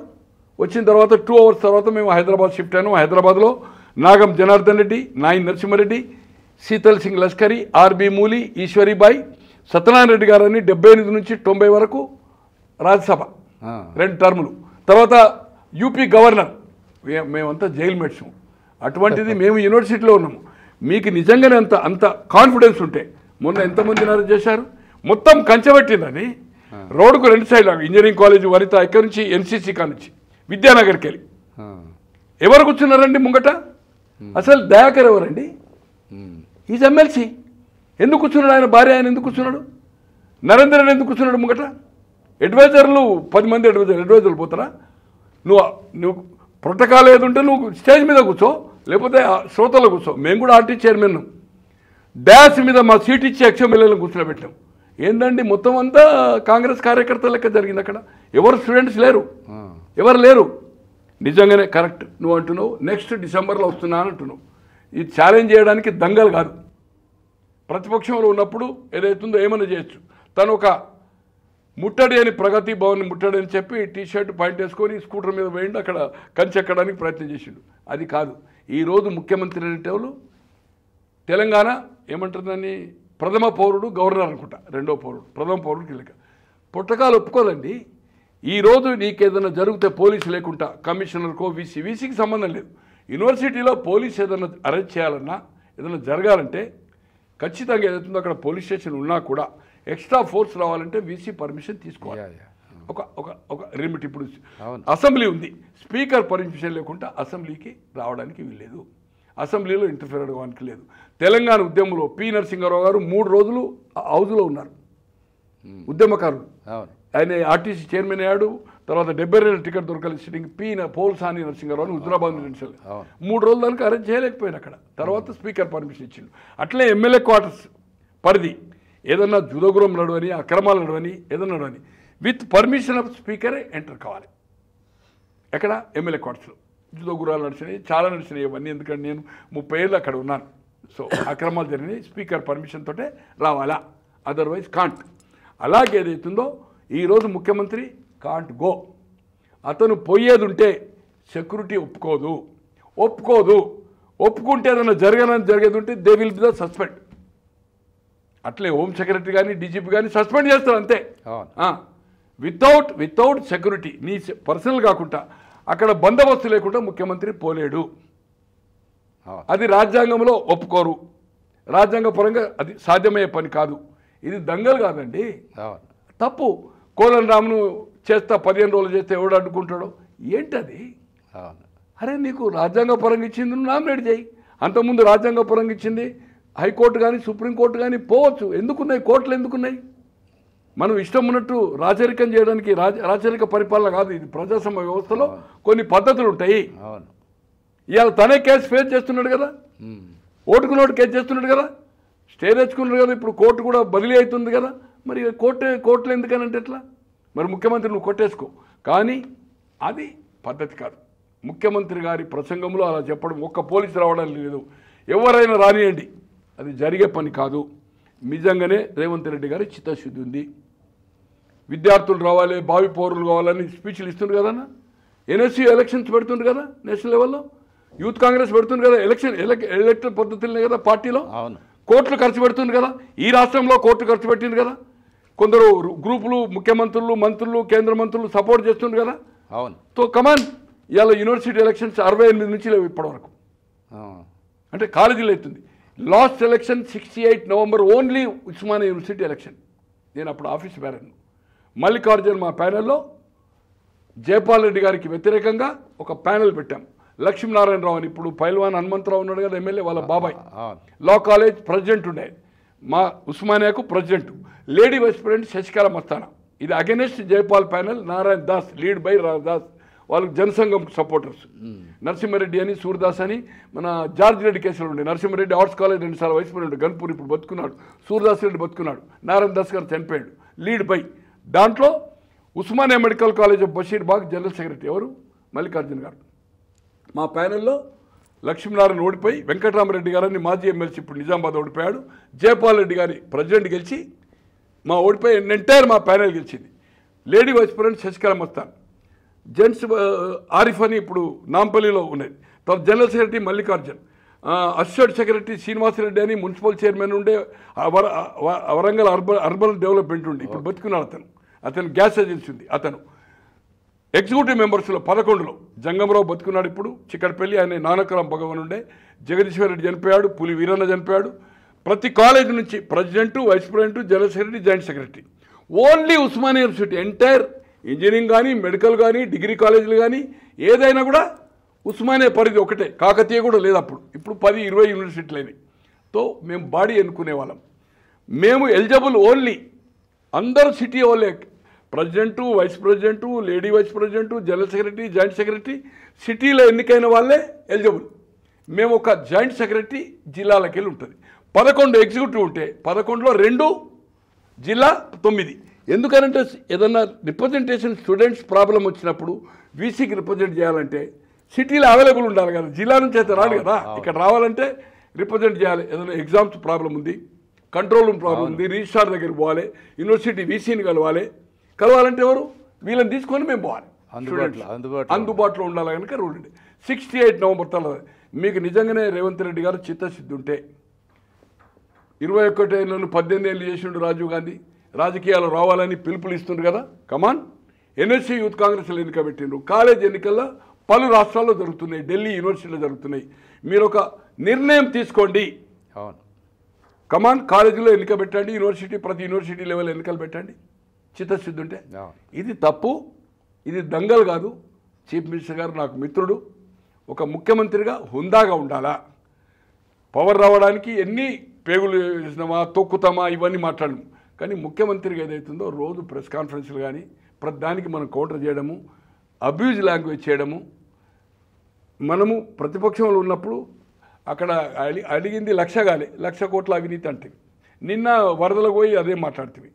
వచ్చిన తర్వాత 2 అవర్స్ తర్వాత మేము హైదరాబాద్ షిఫ్ట్ అయినాము. హైదరాబాద్లో నాగం జనార్దన్ రెడ్డి, నాయన్ నరసింహారెడ్డి, శీతల్ సింగ్ లష్కరీ, ఆర్బి మూలి, ఈశ్వరీబాయి, సత్యనారాయణ రెడ్డి గారని 78 నుంచి 90 వరకు రాజ్యసభ 2 టర్ములు. తర్వాత యూపీ గవర్నర్. మేమంతా జైలు మెట్స్. అటువంటిది మేము యూనివర్సిటీలో ఉన్నాము. మీకు నిజంగానే అంత కాన్ఫిడెన్స్ ఉంటే మొన్న ఎంతమందిని అరెస్ట్ చేశారు? మొత్తం కంచెబెట్టిందని రోడ్డుకు 2 సైడ్లు. ఇంజనీరింగ్ కాలేజ్ వనిత ఇక్కడి నుంచి ఎన్సీసీ కానించి విద్యానగర్కి వెళ్ళి ఎవరు కూర్చున్నారండి ముంగట? అసలు దయాకర్ ఎవరండి? Is MLC. ఎందుకు కూర్చున్నాడు? ఆయన భార్య ఆయన ఎందుకు కూర్చున్నాడు? నరేంద్ర రెడ్డి ఎందుకు కూర్చున్నాడు ముంగట? అడ్వైజర్లు 10 మంది అడ్వైజర్లు పోతారా? నువ్వు ప్రోటోకాల్ ఏది ఉంటే నువ్వు స్టేజ్ మీద కూర్చో, లేకపోతే శ్రోతలో కూర్చో. మేము కూడా ఆర్టీ చైర్మన్ డాష్ మీద మా సీట్ ఇచ్చి ఎక్స్ఎమ్మెల్యేలను కూర్చోబెట్టాం. ఏందండి మొత్తం అంతా కాంగ్రెస్ కార్యకర్తల లెక్క జరిగింది అక్కడ. ఎవరు స్టూడెంట్స్ లేరు, ఎవరు లేరు. నిజంగానే కరెక్ట్ నువ్వు అంటున్నావు. నెక్స్ట్ డిసెంబర్లో వస్తున్నా అంటున్నావు. ఇది ఛాలెంజ్ చేయడానికి దంగలు కాదు. ప్రతిపక్షంలో ఉన్నప్పుడు ఏదైతుందో ఏమైనా చేయొచ్చు. తను ఒక ముట్టడి అని ప్రగతి భవన్ ముట్టడి అని చెప్పి టీ షర్ట్ పాయింట్ వేసుకొని స్కూటర్ మీద పోయిండు, అక్కడ కంచె ఎక్కడానికి ప్రయత్నం చేసిండు. అది కాదు. ఈరోజు ముఖ్యమంత్రి అనేటోళ్ళు తెలంగాణ ఏమంటుందని ప్రథమ పౌరుడు గవర్నర్ అనుకుంటా, రెండో పౌరుడు, ప్రథమ పౌరుడు కీలక. పుట్టకాలు ఒప్పుకోదండి. ఈరోజు నీకేదైనా జరిగితే పోలీసు లేకుండా కమిషనర్కో వీసీకి సంబంధం లేదు. యూనివర్సిటీలో పోలీసు ఏదైనా అరెస్ట్ చేయాలన్నా ఏదైనా జరగాలంటే ఖచ్చితంగా ఏదైతుందో అక్కడ పోలీస్ స్టేషన్ ఉన్నా కూడా ఎక్స్ట్రా ఫోర్స్ రావాలంటే వీసీ పర్మిషన్ తీసుకోవాలి. ఒక లిమిట్. ఇప్పుడు అసెంబ్లీ ఉంది, స్పీకర్ పర్మిషన్ లేకుండా అసెంబ్లీకి రావడానికి వీల్లేదు, అసెంబ్లీలో ఇంటర్ఫియర్ అవ్వడానికి లేదు. తెలంగాణ ఉద్యమంలో పి నరసింహారావు గారు 3 రోజులు హౌజ్లో ఉన్నారు, ఉద్యమకారులు. ఆయన ఆర్టీసీ చైర్మన్ అయ్యాడు. తర్వాత 72 టికెట్ దొరకలేదు సిట్టింగ్ పోల్సాని నరసింహారావు అని హుజరాబాద్ నుంచి 3 రోజుల దానికి అరెస్ట్ చేయలేకపోయారు అక్కడ. తర్వాత స్పీకర్ పర్మిషన్ ఇచ్చిండు. అట్లే ఎమ్మెల్యే క్వార్టర్స్ పరిధి ఏదన్నా జుదగురం నడవని, అక్రమాలు నడవని, ఏదన్నా నడవని విత్ పర్మిషన్ ఆఫ్ స్పీకరే ఎంటర్ కావాలి. ఎక్కడ? ఎమ్మెల్యే క్వార్టర్స్లో. జుదగురాలు నడిచినాయి, చాలా నడిచినాయి ఇవన్నీ. ఎందుకంటే నేను 30 ఏళ్ళు అక్కడ ఉన్నాను. సో అక్రమాలు జరిగినాయి, స్పీకర్ పర్మిషన్ తోటే రావాలా, అదర్వైజ్ కాంట్. అలాగే ఏదైతుందో ఈరోజు ముఖ్యమంత్రి కాంట్ గో. అతను పోయేది ఉంటే సెక్యూరిటీ ఒప్పుకోదు. ఒప్పుకుంటే ఏదైనా జరిగేది ఉంటే they will be the suspend. అట్లే హోమ్ సెక్రటరీ కానీ డీజీపీ కానీ సస్పెండ్ చేస్తారు అంతే. వితౌట్ సెక్యూరిటీ, నీ పర్సనల్ కాకుండా అక్కడ బందోబస్తు లేకుండా ముఖ్యమంత్రి పోలేడు. అది రాజ్యాంగంలో ఒప్పుకోరు. రాజ్యాంగ పరంగా అది సాధ్యమయ్యే పని కాదు. ఇది దంగలు కాదండి, తప్పు. కోదండ రామును చేస్తా 15 రోజులు చేస్తే ఎవడు అడ్డుకుంటాడో ఏంటది? అరే నీకు రాజ్యాంగ పరంగా ఇచ్చింది, నువ్వు నామినేట్ చేయి. అంతకుముందు రాజ్యాంగ పరంగా ఇచ్చింది హైకోర్టు కానీ సుప్రీంకోర్టు కానీ పోవచ్చు. ఎందుకున్నాయి కోర్టులు? ఎందుకున్నాయి? మనం ఇష్టం ఉన్నట్టు రాచరికం చేయడానికి రాచరిక పరిపాలన కాదు ఇది. ప్రజాస్వామ్య వ్యవస్థలో కొన్ని పద్ధతులు ఉంటాయి. ఇవాళ తనే కేసు ఫేస్ చేస్తున్నాడు కదా, ఓటుకు నోటు కేసు చేస్తున్నాడు కదా, స్టే తెచ్చుకున్నాడు కదా. ఇప్పుడు కోర్టు కూడా బదిలీ అవుతుంది కదా. మరి కోర్టులు ఎందుకనంటే ఎట్లా? మరి ముఖ్యమంత్రి నువ్వు కొట్టేసుకో. కానీ అది పద్ధతి కాదు. ముఖ్యమంత్రి గారి ప్రసంగంలో అలా చెప్పడం, ఒక్క పోలీసు రావడం లేదు, ఎవరైనా రానియండి, అది జరిగే పని కాదు. నిజంగానే రేవంత్ రెడ్డి గారి చిత్తశుద్ధి ఉంది. విద్యార్థులు రావాలి, భావి పౌరులు కావాలని స్పీచ్లు ఇస్తుండ్రు కదన్నా. ఎన్ఎస్సీ ఎలక్షన్స్ పెడుతుండ్రు కదా, నేషనల్ లెవెల్లో యూత్ కాంగ్రెస్ పెడుతుంది కదా, ఎలక్షన్ పద్ధతులనే కదా పార్టీలో. కోట్లు ఖర్చు పెడుతుంది కదా, ఈ రాష్ట్రంలో కోట్లు ఖర్చు పెట్టింది కదా. కొందరు గ్రూపులు, ముఖ్యమంత్రులు, మంత్రులు, కేంద్ర మంత్రులు సపోర్ట్ చేస్తుంది కదా. సో కమాన్, ఇవాళ యూనివర్సిటీ ఎలక్షన్స్ 68 నుంచి లేవు ఇప్పటివరకు. అంటే కాలేజీలో అవుతుంది. Last election 68 November only Osmania university election. నేను అప్పుడు ఆఫీస్ బేరాను. మల్లికార్జున్ మా ప్యానెల్లో జయపాల్ రెడ్డి గారికి వ్యతిరేకంగా ఒక ప్యానెల్ పెట్టాం. లక్ష్మీనారాయణరావు అని, ఇప్పుడు పైల్వాన్ హనుమంతరావు ఉన్నాడు కదా ఎమ్మెల్యే, వాళ్ళ బాబాయ్ లా కాలేజ్ ప్రెసిడెంట్ ఉండే, మా ఉస్మానియాకు president. Lady vice president Sasikala Mastana. ఇది against Jaipal panel. Narayana Das lead by Das, వాళ్ళకి జనసంఘం సపోర్టర్స్. నరసింహారెడ్డి అని, సూర్దాస్ అని, మన జార్జ్ రెడ్డి కేసులో ఉండే. నరసింహారెడ్డి ఆర్ట్స్ కాలేజ్ 2 సార్లు వైస్ ప్రెసిడెంట్, గన్పూర్ ఇప్పుడు బతుకున్నాడు. సూర్దాస్ రెడ్డి బతుకున్నాడు. నారాయణ దాస్ గారు చనిపోయాడు. Lead by. దాంట్లో Osmania medical college of Basheerbagh general secretary ఎవరు? మల్లికార్జున్ గారు. మా ప్యానెల్లో లక్ష్మీనారాయణ ఓడిపోయి, వెంకటరామరెడ్డి గారని మాజీ ఎమ్మెల్సీ ఇప్పుడు నిజామాబాద్ ఓడిపోయాడు. జయపాల్ రెడ్డి గారి ప్రెసిడెంట్ గెలిచి మా ఓడిపోయి ఎంటైర్ మా ప్యానెల్ గెలిచింది. Lady vice president Sasikala Mastan, gents Arif అని ఇప్పుడు నాంపల్లిలో ఉన్నది. తర్వాత general secretary Mallikarjun, assistant secretary Srinivasa Reddy అని మున్సిపల్ చైర్మన్ ఉండే, వరంగల్ అర్బన్ డెవలప్మెంట్ ఉండి ఇప్పుడు బతుకున్నాడు. అతను గ్యాస్ ఏజెన్సీ ఉంది. అతను ఎగ్జిక్యూటివ్ మెంబర్స్లో 11లో జంగమరావు బతుకున్నాడు. ఇప్పుడు చిక్కడపల్లి ఆయన నానకరాం భగవాన్ ఉండే. జగదీశ్వర్ రెడ్డి చనిపోయాడు. పులి వీరన్న చనిపోయాడు. ప్రతి కాలేజ్ నుంచి president, vice president, general secretary, joint secretary. Only Osmania university entire engineering కానీ, మెడికల్ కానీ, డిగ్రీ కాలేజీలు కానీ ఏదైనా కూడా ఉస్మానియా పరిధి ఒకటే. కాకతీయ కూడా లేదు అప్పుడు. ఇప్పుడు 10-20 యూనివర్సిటీలు అయినాయి. తో మేము బాడీ ఎన్నుకునే వాళ్ళం. మేము ఎలిజిబుల్ ఓన్లీ అందరూ సిటీ వాళ్ళే. President, vice president, lady vice president, general secretary, joint secretary సిటీలో ఎన్నికైన వాళ్ళే ఎలిజిబుల్. మేము ఒక జాయింట్ సెక్రటరీ జిల్లాలకు వెళ్ళి ఉంటుంది. 11 ఎగ్జిక్యూటివ్ ఉంటే 11లో 2 జిల్లా 9. ఎందుకనంటే ఏదన్నా రిప్రజెంటేషన్ స్టూడెంట్స్ ప్రాబ్లం వచ్చినప్పుడు వీసీకి రిప్రజెంట్ చేయాలంటే సిటీలో అవైలబుల్ ఉండాలి కదా. జిల్లా నుంచి అయితే రాదు కదా. ఇక్కడ రావాలంటే రిప్రజెంట్ చేయాలి. ఏదైనా ఎగ్జామ్స్ ప్రాబ్లం ఉంది, కంట్రోల్ రూమ్ ప్రాబ్లం ఉంది, రిజిస్ట్రార్ దగ్గరికి పోవాలి, యూనివర్సిటీ వీసీని కలవాలి. కలవాలంటే ఎవరు? వీళ్ళని తీసుకొని మేము పోవాలి. అందుబాటులో అందుబాటులో ఉండాలి కనుక రూల్ అండి. 68 నవంబర్ తర్వాత మీకు నిజంగానే రేవంత్ రెడ్డి గారు చిత్తశుద్ధి ఉంటే 21 ఏళ్ళను 18 ఏళ్ళు చేసిండు రాజీవ్ గాంధీ, రాజకీయాలు రావాలని పిలుపులు ఇస్తుండ్రు కదా. కమాన్, ఎన్ఎస్సీ యూత్ కాంగ్రెస్లో ఎన్నిక పెట్టిండ్రు. కాలేజ్ ఎన్నికల్లో పలు రాష్ట్రాల్లో జరుగుతున్నాయి, ఢిల్లీ యూనివర్సిటీలో జరుగుతున్నాయి. మీరు ఒక నిర్ణయం తీసుకోండి. అవును, కమాన్, కాలేజీలో ఎన్నిక పెట్టండి, ప్రతి యూనివర్సిటీ లెవెల్ ఎన్నికలు పెట్టండి చిత్తశుద్ధి ఉంటే. ఇది తప్పు, ఇది దంగల్ కాదు. చీఫ్ మినిస్టర్ గారు నాకు మిత్రుడు. ఒక ముఖ్యమంత్రిగా హుందాగా ఉండాలా. పవర్ రావడానికి ఎన్ని పేగులు వేసినామా, తొక్కుతామా, ఇవన్నీ మాట్లాడము. కానీ ముఖ్యమంత్రిగా ఏదైతుందో రోజు ప్రెస్ కాన్ఫరెన్స్లు కానీ ప్రతి దానికి మనం కౌంటర్ చేయడము, అబ్యూజ్ లాంగ్వేజ్ చేయడము. మనము ప్రతిపక్షంలో ఉన్నప్పుడు అక్కడ అడిగింది 1,00,000 కోట్ల అవినీతి అంటే నిన్న వరదలకు పోయి అదే మాట్లాడుతుంది.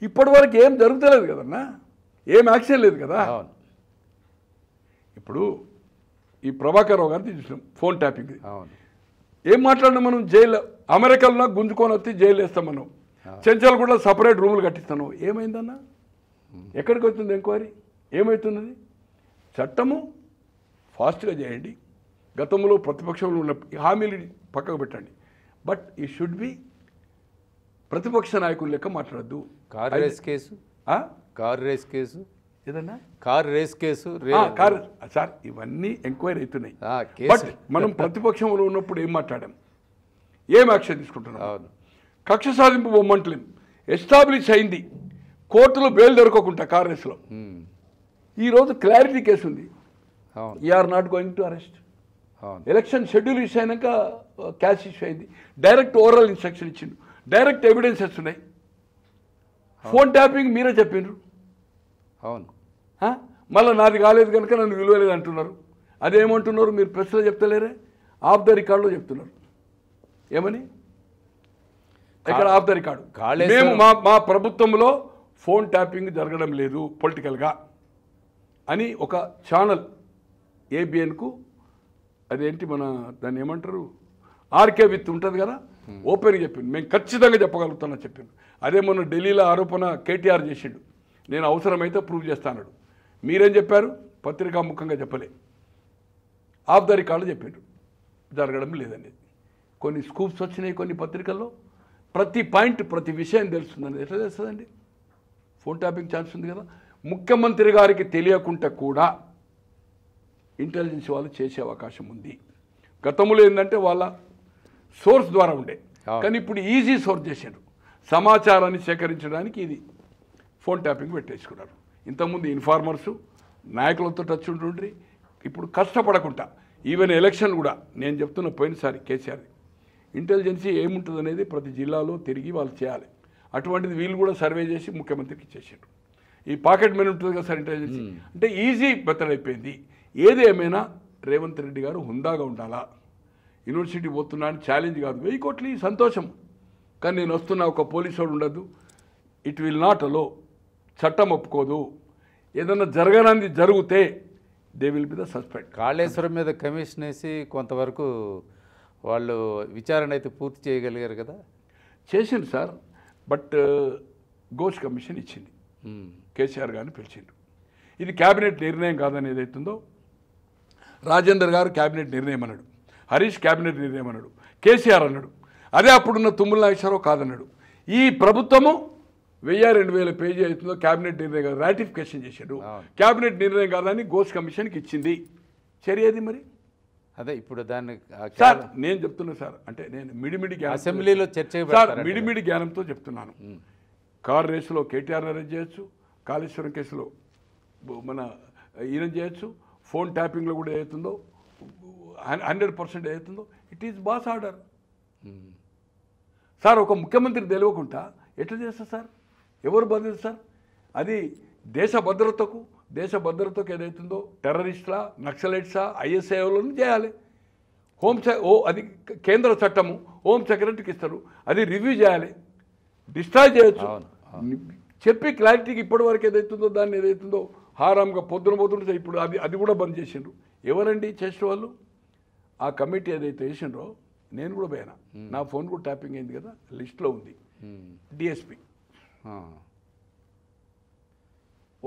ఇప్పటి వరకు ఏం జరుగుతలేదు కదన్నా, ఏం యాక్షన్ లేదు కదా. ఇప్పుడు ఈ ప్రభాకర్ రావు గారిని చూసినాం, ఫోన్ ట్యాపింగ్. ఏం మాట్లాడినా మనం జైలు, అమెరికాలో గుంజుకొని వస్తే జైలు వేస్తాం మనం. చెంచల్ కూడా సపరేట్ రూములు కట్టిస్తాను. ఏమైందన్నా? ఎక్కడికి వచ్చింది ఎంక్వైరీ? ఏమవుతున్నది? చట్టము ఫాస్ట్గా చేయండి. గతంలో ప్రతిపక్షంలో ఉన్న హామీలు పక్కకు పెట్టండి. బట్ ఈ షుడ్ బి ప్రతిపక్ష నాయకులు లెక్క మాట్లాడద్దు. కార్ రేస్ కేసు ఏదన్నా సార్, ఇవన్నీ ఎంక్వైరీ అవుతున్నాయి. బట్ మనం ప్రతిపక్షంలో ఉన్నప్పుడు ఏం మాట్లాడాం, ఏం యాక్షన్ తీసుకుంటున్నాం? కక్ష సాధింపు బొమ్మంటలేం. ఎస్టాబ్లిష్ అయింది, కోర్టులో బెయిల్ దొరకకుండా కార్ రేస్లో. ఈరోజు క్లారిటీ కేసు ఉంది, are not going to arrest. Election schedule issue అయినాక క్యాష్ ఇష్యూ అయింది, డైరెక్ట్ ఓరల్ ఇన్స్ట్రక్షన్ ఇచ్చిండు, డైరెక్ట్ ఎవిడెన్సెస్ ఉన్నాయి. ఫోన్ ట్యాపింగ్ మీరే చెప్పిండ్రు. అవును, మళ్ళీ నాది కాలేదు కనుక నన్ను విలువలేదు అంటున్నారు. అదేమంటున్నారు మీరు ప్రెస్లో చెప్తలేరే, ఆఫ్ ద రికార్డులో చెప్తున్నారు. ఏమని? ఇక్కడ ఆఫ్ ద రికార్డు, మేము మా ప్రభుత్వంలో ఫోన్ ట్యాపింగ్ జరగడం లేదు పొలిటికల్గా అని ఒక ఛానల్ ఏబిఎన్కు, అదేంటి మన దాన్ని ఏమంటారు, ఆర్కే విత్ ఉంటుంది కదా, ఓపెన్గా చెప్పింది. మేము ఖచ్చితంగా చెప్పగలుగుతానని చెప్పిండు. అదే మొన్న ఢిల్లీలో ఆరోపణ కేటీఆర్ చేసిండు, నేను అవసరమైతే ప్రూవ్ చేస్తాను. మీరేం చెప్పారు? పత్రికా ముఖంగా చెప్పలే, ఆఫ్ ద రికార్డు చెప్పిండ్రు జరగడం లేదనేది. కొన్ని స్కూప్స్ వచ్చినాయి కొన్ని పత్రికల్లో, ప్రతి పాయింట్ ప్రతి విషయం తెలుస్తుందని. ఎట్లా తెలుస్తుందండి? ఫోన్ ట్యాపింగ్ ఛాన్స్ ఉంది కదా. ముఖ్యమంత్రి గారికి తెలియకుండా కూడా ఇంటెలిజెన్స్ వాళ్ళు చేసే అవకాశం ఉంది. గతంలో ఏంటంటే వాళ్ళ సోర్స్ ద్వారా ఉండే, కానీ ఇప్పుడు ఈజీ సోర్స్ చేశారు. సమాచారాన్ని సేకరించడానికి ఇది ఫోన్ ట్యాపింగ్ పెట్టేసుకున్నారు. ఇంతకుముందు ఇన్ఫార్మర్సు నాయకులతో టచ్ ఉంటుండ్రి, ఇప్పుడు కష్టపడకుండా ఈవెన్ ఎలక్షన్ కూడా నేను చెప్తున్న పోయినసారి కేసీఆర్ ఇంటెలిజెన్సీ ఏముంటుంది అనేది ప్రతి జిల్లాలో తిరిగి వాళ్ళు చేయాలి. అటువంటిది వీళ్ళు కూడా సర్వే చేసి ముఖ్యమంత్రికి ఇచ్చేసారు. ఈ పాకెట్ మనీ ఉంటుంది కదా సార్, ఇంటెలిజెన్సీ అంటే ఈజీ మెథడ్ అయిపోయింది. ఏది ఏమైనా రేవంత్ రెడ్డి గారు హుందాగా ఉండాలా. యూనివర్సిటీ పోతున్నా అని ఛాలెంజ్ కాదు, 1000 కోట్లు సంతోషం, కానీ నేను వస్తున్నా ఒక పోలీసు వాడు ఉండద్దు. ఇట్ విల్ నాట్ అలో, చట్టం ఒప్పుకోదు. ఏదన్నా జరగడానికి జరిగితే they will be the suspect. Kaleshwaram మీద కమిషన్ వేసి కొంతవరకు వాళ్ళు విచారణ అయితే పూర్తి చేయగలిగారు కదా. చేసిండు సార్, బట్ ఘోష్ కమిషన్ ఇచ్చింది, కేసీఆర్ గారిని పిలిచిండు. ఇది క్యాబినెట్ నిర్ణయం కాదని ఏదైతుందో రాజేందర్ గారు క్యాబినెట్ నిర్ణయం అన్నాడు, హరీష్ క్యాబినెట్ నిర్ణయం అన్నాడు, కేసీఆర్ అన్నాడు. అదే అప్పుడున్న తుమ్మల నాగేశ్వరరావు కాదన్నాడు. ఈ ప్రభుత్వము 1000-2000 పేజీ అవుతుందో క్యాబినెట్ నిర్ణయం కాదు, రాటిఫికేషన్ చేశాడు. క్యాబినెట్ నిర్ణయం కాదని ఘోష్ కమిషన్కి ఇచ్చింది. చర్యది మరి అదే ఇప్పుడు దాన్ని సార్ నేను చెప్తున్నా సార్, అంటే నేను మిడిమిడి అసెంబ్లీలో చర్చ సార్ మిడిమిడి జ్ఞానంతో చెప్తున్నాను. కార్ రేసులో కేటీఆర్ అరెస్ట్ చేయొచ్చు, కాళేశ్వరం కేసులో మన ఈయన చేయొచ్చు, ఫోన్ ట్యాపింగ్లో కూడా ఏదైతుందో 100% ఏదైతుందో it is boss order. Sir ఒక ముఖ్యమంత్రి తెలియకుండా ఎట్లా చేస్తారు సార్? ఎవరు బాధ్యత సార్? అది దేశ భద్రతకు ఏదైతుందో టెర్రరిస్ట్లా, నక్సలైట్సా, ఐఎస్ఐలను చేయాలి. అది కేంద్ర చట్టము, హోమ్ సెక్రటరీకి ఇస్తారు, అది రివ్యూ చేయాలి, డిస్ట్రాయ్ చేయొచ్చు. చెప్పి క్లారిటీకి ఇప్పటి వరకు ఏదైతుందో దాన్ని ఏదైతుందో హారాంగా పొద్దున ఇప్పుడు అది కూడా బంద్ చేసిండ్రు. ఎవరండి చేసిన వాళ్ళు? ఆ కమిటీ ఏదైతే వేసిండ్రో నేను కూడా పోయినా, నా ఫోన్ కూడా ట్యాపింగ్ అయింది కదా, లిస్ట్లో ఉంది. డిఎస్పి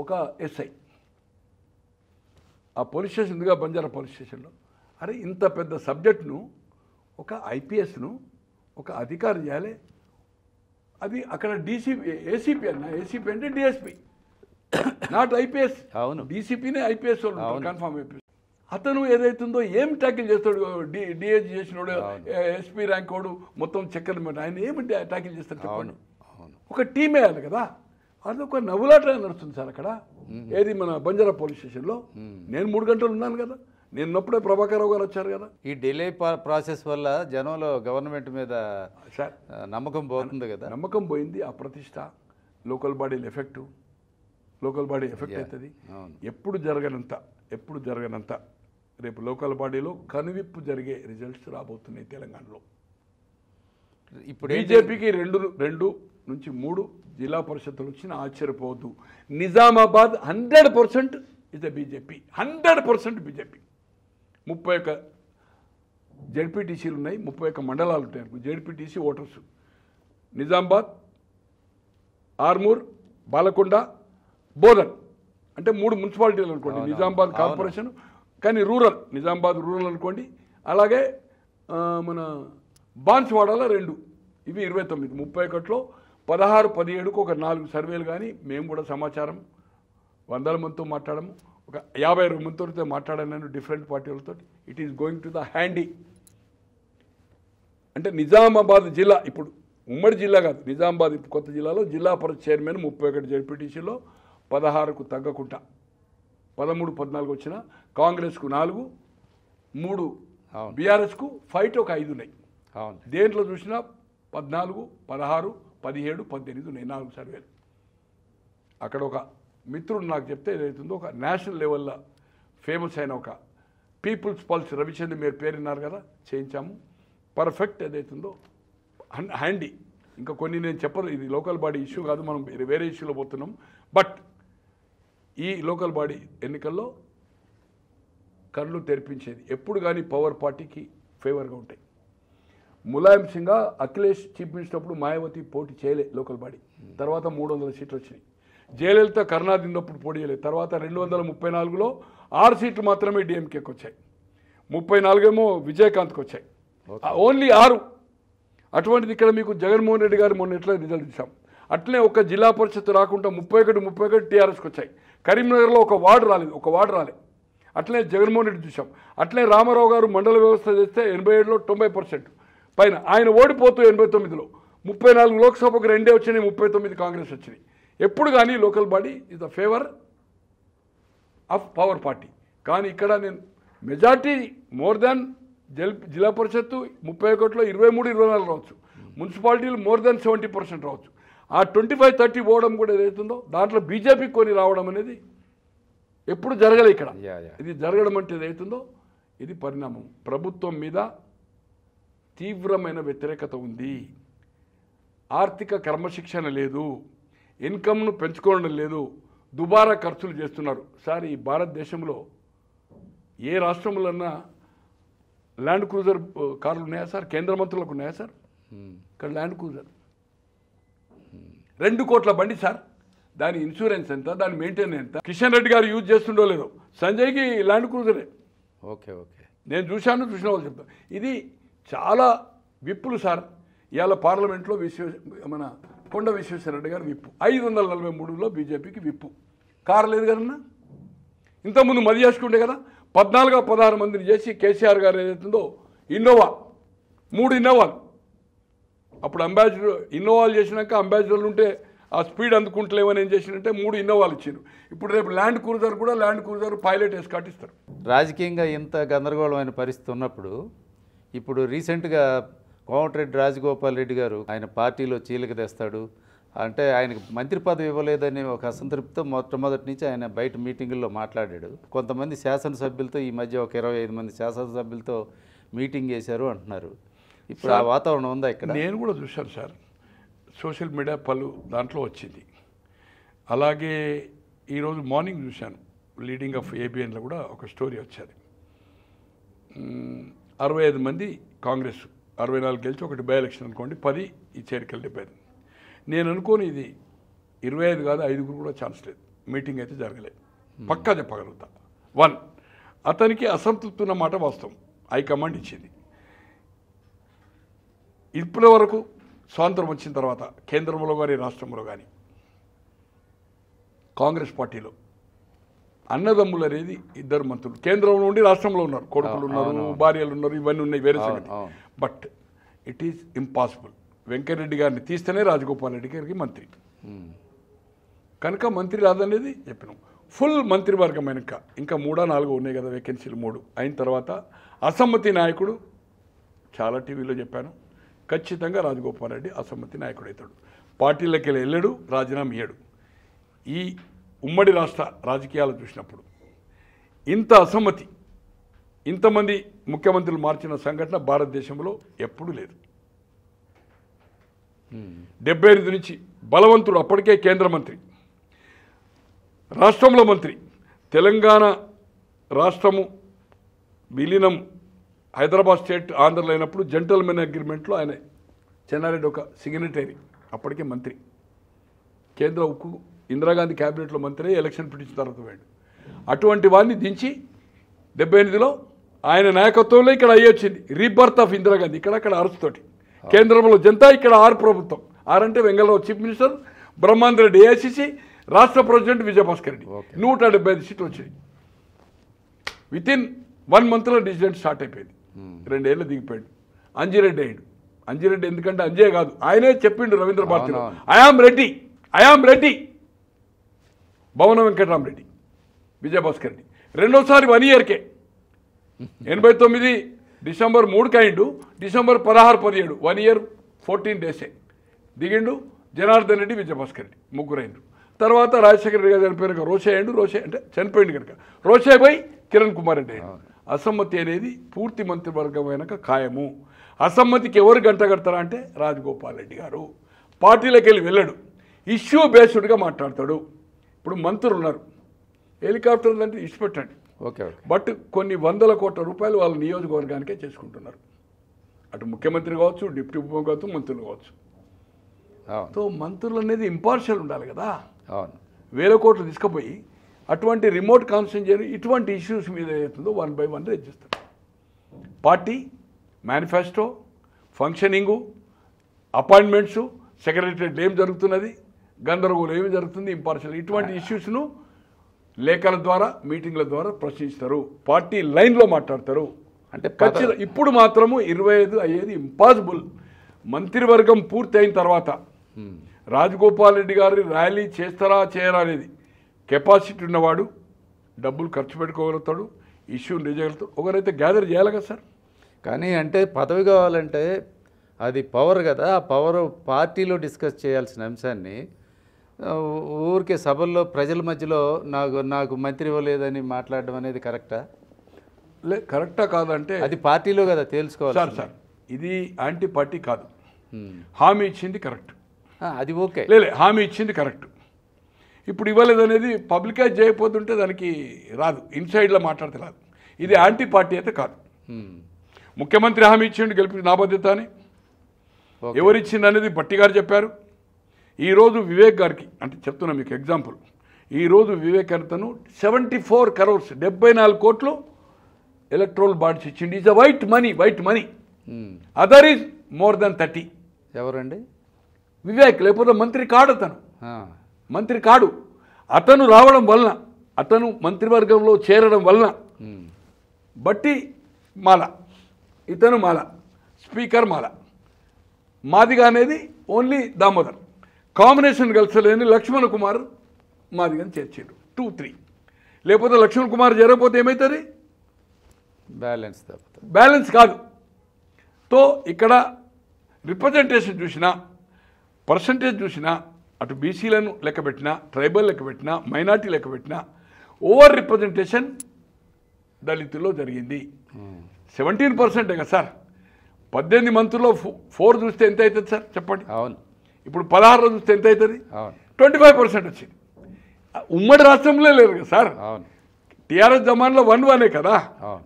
ఒక ఎస్ఐ ఆ పోలీస్ స్టేషన్ ఉందిగా బంజారా పోలీస్ స్టేషన్లో, అరే ఇంత పెద్ద సబ్జెక్ట్ను ఒక ఐపీఎస్ను ఒక అధికారి చేయాలి, అది అక్కడ డీసీపీ ఏసీపీ అన్న, ఏసీపీ అంటే డిఎస్పీ నాట్ ఐపీఎస్. అవును, డీసీపీనే ఐపీఎస్ వాళ్ళు కన్ఫామ్ ఐపీఎస్. అతను ఏదైతుందో ఏం ట్యాకిల్ చేస్తాడు, డిఏజీ చేసినోడు, ఎస్పీ ర్యాంక్ వాడు మొత్తం చక్కర్ ఆయన ఏమి ట్యాకిల్ చేస్తాడు చెప్పండి. ఒక టీం వేయాలి కదా, అది ఒక నవ్వులాట నడుస్తుంది సార్ అక్కడ. ఏది మన బంజారా పోలీస్ స్టేషన్లో నేను 3 గంటలు ఉన్నాను కదా, నేను ఉన్నప్పుడే ప్రభాకర్ రావు గారు వచ్చారు కదా. ఈ డిలే ప్రాసెస్ వల్ల జనంలో గవర్నమెంట్ మీద సార్ నమ్మకం పోతుంది కదా. నమ్మకం పోయింది, ఆ ప్రతిష్ట, లోకల్ బాడీల ఎఫెక్ట్ అవుతుంది. ఎప్పుడు జరగనంత రేపు లోకల్ బాడీలో కనువిప్పు జరిగే రిజల్ట్స్ రాబోతున్నాయి తెలంగాణలో. ఇప్పుడు బీజేపీకి 2 నుంచి 3 జిల్లా పరిషత్తులు వచ్చిన ఆశ్చర్యపోవద్దు. Nizamabad 100% is BJP, 100% BJP. 31 జెడ్పీటీసీలు ఉన్నాయి, 31 మండలాలు ఉంటాయి జెడ్పీటీసీ ఓటర్స్. నిజామాబాద్, ఆర్మూర్, బాలకొండ, బోధన్ అంటే 3 మున్సిపాలిటీలు అనుకోండి. నిజామాబాద్ కార్పొరేషన్ కానీ రూరల్, నిజామాబాద్ రూరల్ అనుకోండి. అలాగే మన బాన్స్వాడలో 2, ఇవి 29. 31లో 16, 17కు ఒక 4 సర్వేలు. కానీ మేము కూడా సమాచారం 100 మందితో మాట్లాడము, ఒక 50-60 మందితో మాట్లాడాను నేను డిఫరెంట్ పార్టీలతో. It is going to the handy. అంటే నిజామాబాద్ జిల్లా ఇప్పుడు ఉమ్మడి జిల్లా కాదు, నిజామాబాద్ కొత్త జిల్లాలో జిల్లా పరిషత్ చైర్మన్ 31 జెడ్పీటీసీలో 16కు తగ్గకుండా 13, 14 వచ్చిన, కాంగ్రెస్కు 4, 3 బీఆర్ఎస్కు ఫైట్ ఒక 5 ఉన్నాయి. దేంట్లో చూసినా 14, 16, 17, 18 ఉన్నాయి 4 సర్వేలు. అక్కడ ఒక మిత్రుడు నాకు చెప్తే ఏదైతుందో ఒక నేషనల్ లెవెల్లో ఫేమస్ అయిన ఒక పీపుల్స్ పల్స్ రవిచంద్ర మీరు పేరున్నారు కదా, చేయించాము. పర్ఫెక్ట్ ఏదైతుందో హ్యాండీ. ఇంకా కొన్ని నేను చెప్పదు, ఇది లోకల్ బాడీ ఇష్యూ కాదు, మనం వేరే ఇష్యూలో పోతున్నాం. బట్ ఈ లోకల్ బాడీ ఎన్నికల్లో కళ్ళు తెరిపించేది ఎప్పుడు కానీ పవర్ పార్టీకి ఫేవర్గా ఉంటాయి. ములాయం సింగ్, అఖిలేష్ చీఫ్ మినిస్టర్ అప్పుడు మాయావతి పోటీ చేయలే లోకల్ బాడీ, తర్వాత 300 సీట్లు వచ్చినాయి. జయలలిత కరుణానిధి ఉన్నప్పుడు పోటీ చేయలేదు. తర్వాత 234లో 6 సీట్లు మాత్రమే డిఎంకేకి వచ్చాయి, 34 ఏమో విజయకాంత్కి వచ్చాయి, ఓన్లీ 6. అటువంటిది ఇక్కడ మీకు జగన్మోహన్ రెడ్డి గారు మొన్న ఎట్లా రిజల్ట్ ఇచ్చాం, అట్లనే ఒక జిల్లా పరిషత్ రాకుండా 31 టీఆర్ఎస్కి వచ్చాయి. కరీంనగర్లో ఒక వార్డు రాలేదు. అట్లనే జగన్మోహన్ రెడ్డి చూసాం. అట్లనే రామారావు గారు మండల వ్యవస్థ చేస్తే 87లో 90% పైన ఆయన ఓడిపోతూ 89లో 34 లోక్సభకు 2 వచ్చినాయి, 39 కాంగ్రెస్ వచ్చినాయి. ఎప్పుడు కానీ local body is the favour of power party. కానీ ఇక్కడ నేను మెజార్టీ మోర్ దాన్ జిల్లా పరిషత్తు 31లో 23, 24 రావచ్చు, మున్సిపాలిటీలు మోర్ దాన్ 70% రావచ్చు. ఆ 25-30 పోవడం కూడా ఏదైతుందో దాంట్లో బీజేపీ కొని రావడం అనేది ఎప్పుడు జరగలే ఇక్కడ. ఇది జరగడం అంటే ఏదైతుందో ఇది పరిణామం. ప్రభుత్వం మీద తీవ్రమైన వ్యతిరేకత ఉంది, ఆర్థిక క్రమశిక్షణ లేదు, ఇన్కమ్ను పెంచుకోవడం లేదు, దుబారా ఖర్చులు చేస్తున్నారు. సార్ ఈ భారతదేశంలో ఏ రాష్ట్రంలోన్నా ల్యాండ్ క్రూజర్ కార్లు ఉన్నాయా సార్? కేంద్ర మంత్రులకు ఉన్నాయా సార్? ఇక్కడ ల్యాండ్ క్రూజర్ 2 కోట్ల బండి సార్, దాని ఇన్సూరెన్స్ ఎంత, దాని మెయింటెనెన్స్ ఎంత? కిషన్ రెడ్డి గారు యూజ్ చేస్తుండో లేదో, సంజయ్కి ల్యాండ్ క్రూజరే. ఓకే, నేను చూసిన వాళ్ళు చెప్తాను. ఇది చాలా విప్పులు సార్. ఇవాళ పార్లమెంట్లో మన కొండ విశ్వేశ్వరరెడ్డి గారు విప్పు, 543లో బీజేపీకి విప్పు. కారు లేదు కదన్నా, ఇంతకుముందు మది చేసుకుంటే కదా 14-16 మందిని చేసి కేసీఆర్ గారు ఏదైతుందో ఇన్నోవా 3 ఇన్నోవాలు, అప్పుడు అంబాసిడర్ ఇన్నోవాలు చేసినాక అంబాసిడర్లు ఉంటే ఆ స్పీడ్ అందుకుంటలేమని ఏం చేసినంటే 3 ఇన్నోవాలు ఇచ్చారు. ఇప్పుడు రేపు ల్యాండ్ క్రూజర్ పైలట్ ఎస్కాట్ ఇస్తారు. రాజకీయంగా ఇంత గందరగోళమైన పరిస్థితి ఉన్నప్పుడు ఇప్పుడు రీసెంట్గా కోమటిరెడ్డి రాజగోపాల్ రెడ్డి గారు ఆయన పార్టీలో చీలిక తెస్తాడు అంటే ఆయనకు మంత్రి పదవి ఇవ్వలేదని ఒక అసంతృప్తితో మొట్టమొదటి నుంచి ఆయన బయట మీటింగుల్లో మాట్లాడాడు. కొంతమంది శాసనసభ్యులతో ఈ మధ్య ఒక 25 మంది శాసనసభ్యులతో మీటింగ్ చేశారు అంటున్నారు. ఇప్పుడు ఆ వాతావరణం ఉందా ఇక్కడ? నేను కూడా చూశాను సార్, సోషల్ మీడియా పలు దాంట్లో వచ్చింది. అలాగే ఈరోజు మార్నింగ్ చూశాను లీడింగ్ ఆఫ్ ఏబిఎన్లో కూడా ఒక స్టోరీ వచ్చేది. 65 మంది కాంగ్రెస్ 64 గెలిచి ఒకటి బై ఎలక్షన్ అనుకోండి, 10 ఈ చేరికలు 75. నేను అనుకోని ఇది 25 కాదు 5 కూడా ఛాన్స్ లేదు. మీటింగ్ అయితే జరగలేదు. పక్కా చెప్పగలుగుతా. 1, అతనికి అసంతృప్తి ఉన్న మాట వాస్తవం, హైకమాండ్ ఇచ్చింది. ఇప్పటి వరకు స్వాతంత్రం వచ్చిన తర్వాత కేంద్రంలో కానీ రాష్ట్రంలో కానీ కాంగ్రెస్ పార్టీలో అన్నదమ్ములు అనేది 2 మంత్రులు కేంద్రంలో ఉండి రాష్ట్రంలో ఉన్నారు, కొడుకులు ఉన్నారు, భార్యలు ఉన్నారు, ఇవన్నీ ఉన్నాయి, వేరే సంగతి. But it is impossible. Venkaiah Reddy గారిని తీస్తేనే రాజగోపాల్ రెడ్డి గారికి మంత్రి, కనుక మంత్రి రాదనేది చెప్పినాం. ఫుల్ మంత్రివర్గం అయినాక ఇంకా 3-4 ఉన్నాయి కదా వేకెన్సీలు, 3 అయిన తర్వాత అసమ్మతి నాయకుడు, చాలా టీవీలో చెప్పాను, ఖచ్చితంగా రాజగోపాల్ రెడ్డి అసమ్మతి నాయకుడు అవుతాడు. పార్టీలకి వెళ్ళాడు, రాజీనామా ఇయ్యాడు. ఈ ఉమ్మడి రాష్ట్ర రాజకీయాలు చూసినప్పుడు ఇంత అసమ్మతి, ఇంతమంది ముఖ్యమంత్రులు మార్చిన సంఘటన భారతదేశంలో ఎప్పుడూ లేదు. 78 నుంచి బలవంతుడు, అప్పటికే కేంద్ర మంత్రి, రాష్ట్రంలో మంత్రి, తెలంగాణ రాష్ట్రము విలీనం హైదరాబాద్ స్టేట్ ఆంధ్రలో అయినప్పుడు జెంటల్మెన్ అగ్రిమెంట్లో ఆయన చెన్నారెడ్డి ఒక సిగ్నేటరీ, అప్పటికే మంత్రి, కేంద్ర ఉక్కు ఇందిరాగాంధీ క్యాబినెట్లో మంత్రి, ఎలక్షన్ పిటిచిన తర్వాత పోయాడు. అటువంటి వాడిని దించి 78లో ఆయన నాయకత్వంలో ఇక్కడ అయ్యొచ్చింది రీబర్త్ ఆఫ్ ఇందిరాగాంధీ. ఇక్కడ అరెస్ట్తోటి కేంద్రంలో జనతా, ఇక్కడ ఆర్ ప్రభుత్వం. ఆర్ అంటే Vengal Rao chief minister, Brahmananda Reddy AICC, రాష్ట్ర ప్రెసిడెంట్ విజయభాస్కర్ రెడ్డి. 175 సీట్లు వచ్చాయి. వితిన్ 1 మంత్లో డిసిడెంట్ స్టార్ట్ అయిపోయింది. 2 ఏళ్ళు దిగిపోయాడు. అంజిరెడ్డి అయ్యాడు. అంజిరెడ్డి ఎందుకంటే అంజయ్ కాదు, ఆయనే చెప్పిండు రవీంద్ర భారతిలో, ఐఆమ్ రెడ్డి. భవన వెంకటరామరెడ్డి, విజయభాస్కర్ రెడ్డి రెండోసారి 1 ఇయర్కే 89 డిసెంబర్ 3కి అయిండు, డిసెంబర్ 16-17 1 ఇయర్ 14 డేసే దిగిండు. జనార్దన్ రెడ్డి, విజయభాస్కర్ రెడ్డి ముగ్గురు అయిండు. తర్వాత రాజశేఖర రెడ్డి గారు చనిపోయినాక రోషే అయ్యిండు. రోషే అంటే చనిపోయింది కనుక రోషే పోయి కిరణ్ కుమార్ రెడ్డి అయ్యాడు. అసమ్మతి అనేది పూర్తి మంత్రివర్గం అయినాక ఖాయము. అసమ్మతికి ఎవరు గంట కడతారా అంటే రాజగోపాల్ రెడ్డి గారు. పార్టీలకు వెళ్ళాడు, ఇష్యూ బేస్డ్గా మాట్లాడతాడు. ఇప్పుడు మంత్రులు ఉన్నారు, హెలికాప్టర్ అంటే ఇష్టపెట్టండి, ఓకే, బట్ కొన్ని 100 కోట్ల రూపాయలు వాళ్ళ నియోజకవర్గానికే చేసుకుంటున్నారు. అటు ముఖ్యమంత్రి కావచ్చు, డిప్యూటీ ఉప కావచ్చు, మంత్రులు కావచ్చు. సో మంత్రులు అనేది ఇంపార్షియల్ ఉండాలి కదా. వేల కోట్లు తీసుకుపోయి అటువంటి రిమోట్ కాన్స్టిట్యూన్సీ ఇటువంటి ఇష్యూస్ మీద ఏమవుతుందో 1 by 1 రేజ్ చేస్తారు. Party manifesto, functioning, appointments, secretariat ఏం జరుగుతున్నది, గందరగోళం ఏమి జరుగుతుంది, ఇంపార్షియల్ ఇటువంటి ఇష్యూస్ను లేఖల ద్వారా, మీటింగ్ల ద్వారా ప్రశ్నిస్తారు. పార్టీ లైన్లో మాట్లాడతారు. అంటే ఖచ్చితంగా ఇప్పుడు మాత్రము 25 అయ్యేది ఇంపాసిబుల్. మంత్రివర్గం పూర్తి అయిన తర్వాత రాజగోపాల్ రెడ్డి గారి ర్యాలీ చేస్తారా చేయరా అనేది కెపాసిటీ ఉన్నవాడు, డబ్బులు ఖర్చు పెట్టుకోగలుగుతాడు, ఇష్యూ నిజగలుగుతాడు. ఒకరైతే గ్యాదర్ చేయాలి కదా సార్. కానీ అంటే పదవి కావాలంటే అది పవర్ కదా. ఆ పవర్ పార్టీలో డిస్కస్ చేయాల్సిన అంశాన్ని ఊరికే సభల్లో ప్రజల మధ్యలో నాకు మంత్రి ఇవ్వలేదని మాట్లాడడం అనేది కరెక్టా? కరెక్టా కాదంటే అది పార్టీలో కదా తెలుసుకోవాలి సార్. ఇది యాంటీ పార్టీ కాదు. హామీ ఇచ్చింది కరెక్ట్, అది ఓకే. హామీ ఇచ్చింది కరెక్ట్. ఇప్పుడు ఇవ్వలేదనేది పబ్లికైజ్ చేయకపోతుంటే దానికి రాదు, ఇన్సైడ్లో మాట్లాడితే రాదు. ఇది యాంటీ పార్టీ అయితే కాదు. ముఖ్యమంత్రి హామీ ఇచ్చిండు గెలిపి నా బాధ్యత అని. ఎవరిచ్చింది అనేది భట్టి గారు చెప్పారు. ఈరోజు వివేక్ గారికి అంటే చెప్తున్నా మీకు ఎగ్జాంపుల్, ఈరోజు వివేక్ అతను 74 crores 74 కోట్లు ఎలక్ట్రోల్ బాండ్స్ ఇచ్చిండు. Is a white money. Other is more than 30. ఎవరండి? వివేక్, లేకపోతే మంత్రి కాడు అతను. మంత్రి కాడు అతను రావడం వలన, అతను మంత్రివర్గంలో చేరడం వలన బట్టి మాల, ఇతను మాల, స్పీకర్ మాల, మాదిగా అనేది ఓన్లీ దామోదర్, కాంబినేషన్ కలిసలేని లక్ష్మణ్ కుమార్ మాదిగని చేర్చాడు 2-3. లేకపోతే లక్ష్మణ్ కుమార్ చేరకపోతే ఏమవుతుంది? బ్యాలెన్స్ కాదు. తో ఇక్కడ రిప్రజెంటేషన్ చూసినా, పర్సంటేజ్ చూసినా, అటు బీసీలను లెక్కబెట్టినా, ట్రైబల్ లెక్కబెట్టినా, మైనార్టీ లెక్కబెట్టినా ఓవర్ రిప్రజెంటేషన్ దళితుల్లో జరిగింది. 17% కదా సార్. 18 మంత్రుల్లో 4 చూస్తే ఎంత అవుతుంది సార్ చెప్పండి. అవును. ఇప్పుడు 16లో చూస్తే ఎంత అవుతుంది? 25% వచ్చింది. ఉమ్మడి రాష్ట్రంలో లేరు కదా సార్. టీఆర్ఎస్ జమాన్లో 1-1 కదా,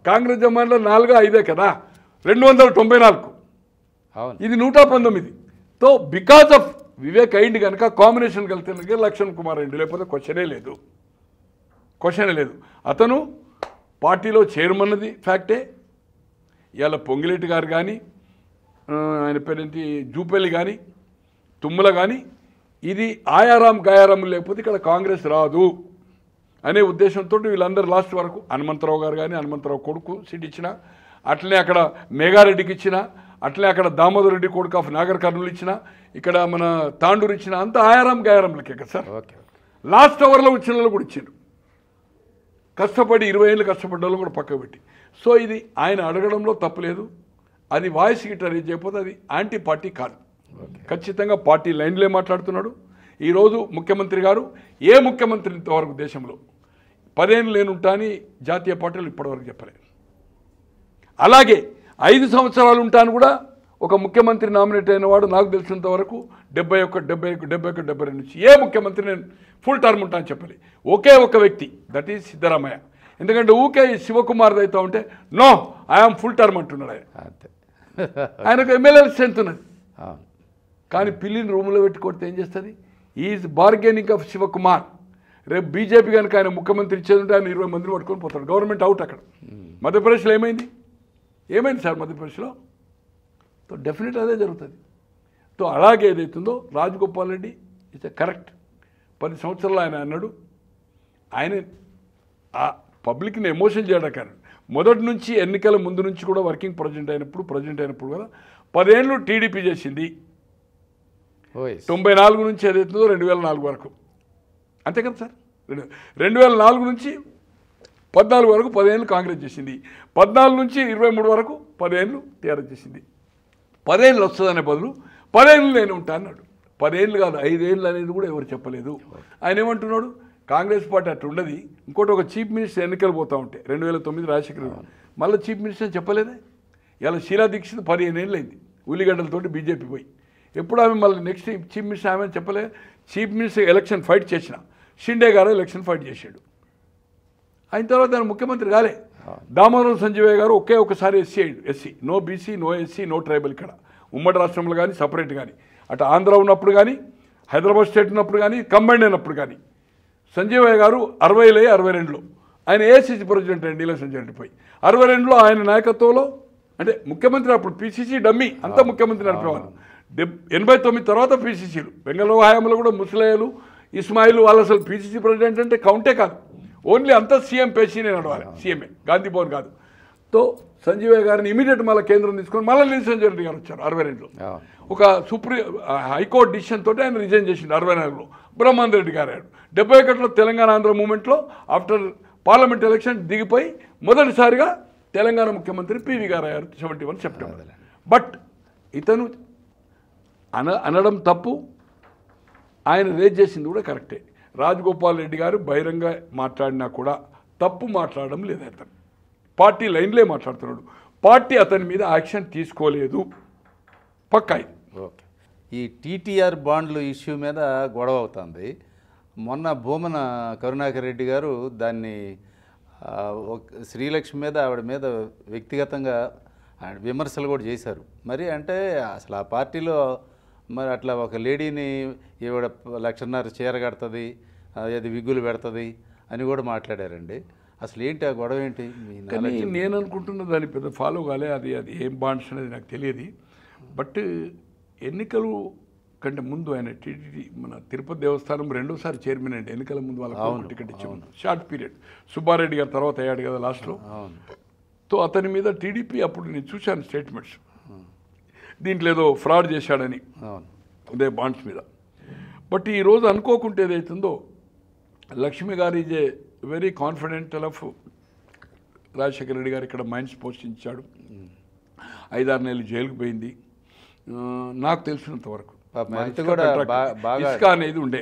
కాంగ్రెస్ జమాన్లో 4-5 కదా, 294. ఇది 119. తో బికాస్ ఆఫ్ వివేక్ అయింది కనుక కాంబినేషన్ కలితే లక్ష్మణ్ కుమార్ అయింది, లేకపోతే క్వశ్చనే లేదు. అతను పార్టీలో చైర్మన్నది ఫ్యాక్టే. ఇవాళ పొంగిరెడ్డి గారు కానీ ఆయన పేరేంటి జూపల్లి కానీ తుమ్మల కానీ ఇది ఆయారాం గాయారాం లేకపోతే ఇక్కడ కాంగ్రెస్ రాదు అనే ఉద్దేశంతో వీళ్ళందరూ లాస్ట్ వరకు హనుమంతరావు గారు కానీ హనుమంతరావు కొడుకు సీట్ ఇచ్చిన, అట్లనే అక్కడ మేఘారెడ్డికి ఇచ్చిన, అట్లనే అక్కడ దామోదర్ రెడ్డి కొడుకు ఆఫ్ నాగర్ కర్నూలు ఇచ్చిన, ఇక్కడ మన తాండూరు ఇచ్చిన, అంతా ఆయారాం గాయారాంలకే కదా సార్. లాస్ట్ అవర్లో వచ్చిన వాళ్ళు కూడా ఇచ్చారు. కష్టపడి 20 ఏళ్ళు కష్టపడ్డ వాళ్ళు కూడా పక్కకు పెట్టి. సో ఇది ఆయన అడగడంలో తప్పులేదు. అది వాయిస్ గిట్ట రేజ్ చేయకపోతే అది యాంటీ పార్టీ కాదు. ఖచ్చితంగా పార్టీ లైన్లే మాట్లాడుతున్నాడు. ఈరోజు ముఖ్యమంత్రి గారు ఏ ముఖ్యమంత్రి ఇంతవరకు దేశంలో 10 ఏళ్ళు నేనుంటా అని జాతీయ పార్టీలు ఇప్పటివరకు చెప్పలేదు. అలాగే 5 సంవత్సరాలు ఉంటాను కూడా ఒక ముఖ్యమంత్రి నామినేట్ అయిన వాడు నాకు తెలిసినంత వరకు 71 నుంచి ఏ ముఖ్యమంత్రి నేను ఫుల్ టర్మ్ ఉంటా అని చెప్పాలి. ఒకే ఒక వ్యక్తి, దట్ ఈజ్ సిద్ధరామయ్య. ఎందుకంటే ఊకే శివకుమార్ అవుతా ఉంటే నో ఐఆమ్ ఫుల్ టర్మ్ అంటున్నాడు ఆయన. ఆయనకు ఎమ్మెల్యేల స్ట్రెంత్ ఉన్నది. కానీ పిల్లిని రూమ్లో పెట్టి కొడితే ఏం చేస్తుంది? Is bargaining of Shivakumar. రేపు బీజేపీ కనుక ఆయన ముఖ్యమంత్రి ఇచ్చేది ఉంటే ఆయన 20 మందిని పట్టుకొని పోతాడు. గవర్నమెంట్ అవుట్ అక్కడ. మధ్యప్రదేశ్లో ఏమైంది సార్? మధ్యప్రదేశ్లో తో డెఫినెట్ అదే జరుగుతుంది. తో అలాగే ఏదైతుందో రాజగోపాల్ రెడ్డి ఇట్స్ కరెక్ట్. 10 సంవత్సరాలు ఆయన అన్నాడు. ఆయన ఆ పబ్లిక్ని ఎమోషన్ చేయడం కానీ మొదటి నుంచి ఎన్నికల ముందు నుంచి కూడా వర్కింగ్ ప్రెసిడెంట్ అయినప్పుడు కూడా 10 ఏళ్ళు టీడీపీ చేసింది. 94 నుంచి ఏదైతుందో 2004 వరకు అంతే కదా సార్. 2004 నుంచి 14 వరకు 10 ఏళ్ళు కాంగ్రెస్ చేసింది. 14 నుంచి 23 వరకు 10 ఏళ్ళు టీఆర్ఎస్ చేసింది. 10 ఏళ్ళు వస్తుందనే బదులు 10 ఏళ్ళు నేను ఉంటా అన్నాడు. 10 ఏళ్ళు కాదు 5 ఏళ్ళు అనేది కూడా ఎవరు చెప్పలేదు. ఆయన ఏమంటున్నాడు? కాంగ్రెస్ పార్టీ అట్లా ఉండదు. ఇంకోటి ఒక చీఫ్ మినిస్టర్ ఎన్నికలు పోతూ ఉంటే 2009 రాజశేఖర మళ్ళీ చీఫ్ మినిస్టర్ చెప్పలేదే. ఇలా షీలా దీక్షిత్ 15 ఏళ్ళు అయింది ఉల్లిగడ్డలతోటి బీజేపీ పోయి. ఎప్పుడు ఆమె మళ్ళీ నెక్స్ట్ చీఫ్ మినిస్టర్ ఆమె చెప్పలే. చీఫ్ మినిస్టర్ ఎలక్షన్ ఫైట్ చేసిన షిండే గారు ఎలక్షన్ ఫైట్ చేశాడు. అయిన తర్వాత ఆయన ముఖ్యమంత్రి కాలే. దామోదరం సంజయ్ గారు ఒకే ఒకసారి SC no BC no SC no tribal. ఇక్కడ ఉమ్మడి రాష్ట్రంలో కానీ సపరేట్ కానీ అటు ఆంధ్ర ఉన్నప్పుడు కానీ హైదరాబాద్ స్టేట్ ఉన్నప్పుడు కానీ కంబైండ్ అయినప్పుడు కానీ సంజయ్ గారు 60 62లో ఆయన ఏసీసీ ప్రెసిడెంట్ అండి ఎలక్షన్ జరిగిపోయి 62లో ఆయన నాయకత్వంలో అంటే ముఖ్యమంత్రి అప్పుడు పీసీసీ డమ్మీ అంతా ముఖ్యమంత్రి నడిపేవాళ్ళు. 89 తర్వాత పీసీసీలు బెంగళూరు హయాంలో కూడా ముసలయ్యలు ఇస్మాయిల్ వాళ్ళు అసలు పీసీసీ ప్రెసిడెంట్ అంటే కౌంటే కాదు. ఓన్లీ అంతా సీఎం పేసీనే నడవాలి, సీఎంఏ గాంధీ భవన్ కాదు. తో సంజయ్ గారిని ఇమీడియట్ మళ్ళీ కేంద్రం తీసుకొని మళ్ళీ సంజయ్ రెడ్డి గారు వచ్చారు 62లో. ఒక హైకోర్టు డిసిషన్ తోటి ఆయన రిజైన్ చేసిండు 64లో. బ్రహ్మానంద రెడ్డి గారు 71లో తెలంగాణ ఆంధ్ర మూమెంట్లో ఆఫ్టర్ పార్లమెంట్ ఎలక్షన్ దిగిపోయి మొదటిసారిగా తెలంగాణ ముఖ్యమంత్రి పివి గారు అయ్యారు 71 సెప్టెంబర్. బట్ ఇతను అనడం తప్పు, ఆయన రేజ్ చేసింది కూడా కరెక్టే. రాజగోపాల్ రెడ్డి గారు బహిరంగ మాట్లాడినా కూడా తప్పు మాట్లాడడం లేదు. అతను పార్టీ లైన్లే మాట్లాడుతున్నాడు. పార్టీ అతని మీద యాక్షన్ తీసుకోలేదు పక్కా. ఓకే. ఈ టీటీఆర్ బాండ్లు ఇష్యూ మీద గొడవ అవుతుంది. మొన్న భూమన కరుణాకర్ రెడ్డి గారు దాన్ని శ్రీలక్ష్మి మీద ఆవిడ మీద వ్యక్తిగతంగా విమర్శలు కూడా చేశారు. మరి అంటే అసలు ఆ పార్టీలో మరి అట్లా ఒక లేడీని ఈవిడ 1.5 లక్ష చీర కడుతుంది, అది విగ్గులు పెడుతుంది అని కూడా మాట్లాడారండి. అసలు ఏంటి ఆ గొడవ ఏంటి? కానీ నేను అనుకుంటున్న దాన్ని పెద్ద ఫాలో కాలే. అది ఏం బాండ్స్ అనేది నాకు తెలియదు. బట్ ఎన్నికలు కంటే ముందు ఆయన టీటీడీ మన తిరుపతి దేవస్థానం 2వ చైర్మన్ అండి. ఎన్నికల ముందు వాళ్ళకి టికెట్ ఇచ్చి షార్ట్ పీరియడ్ సుబ్బారెడ్డి గారు తర్వాత అయ్యాడు కదా లాస్ట్లో. తో అతని మీద టీడీపీ అప్పుడు నేను చూశాను స్టేట్మెంట్స్, దీంట్లో ఏదో ఫ్రాడ్ చేశాడని అదే బాండ్స్ మీద. బట్ ఈరోజు అనుకోకుంటే ఏదైతుందో లక్ష్మి గారు is a very confident of Rajasekhara Reddy గారు ఇక్కడ మైండ్స్ పోషించాడు. 5-6 నెలలు జైలుకు పోయింది నాకు తెలిసినంత వరకు. ఇసుక అనేది ఉండే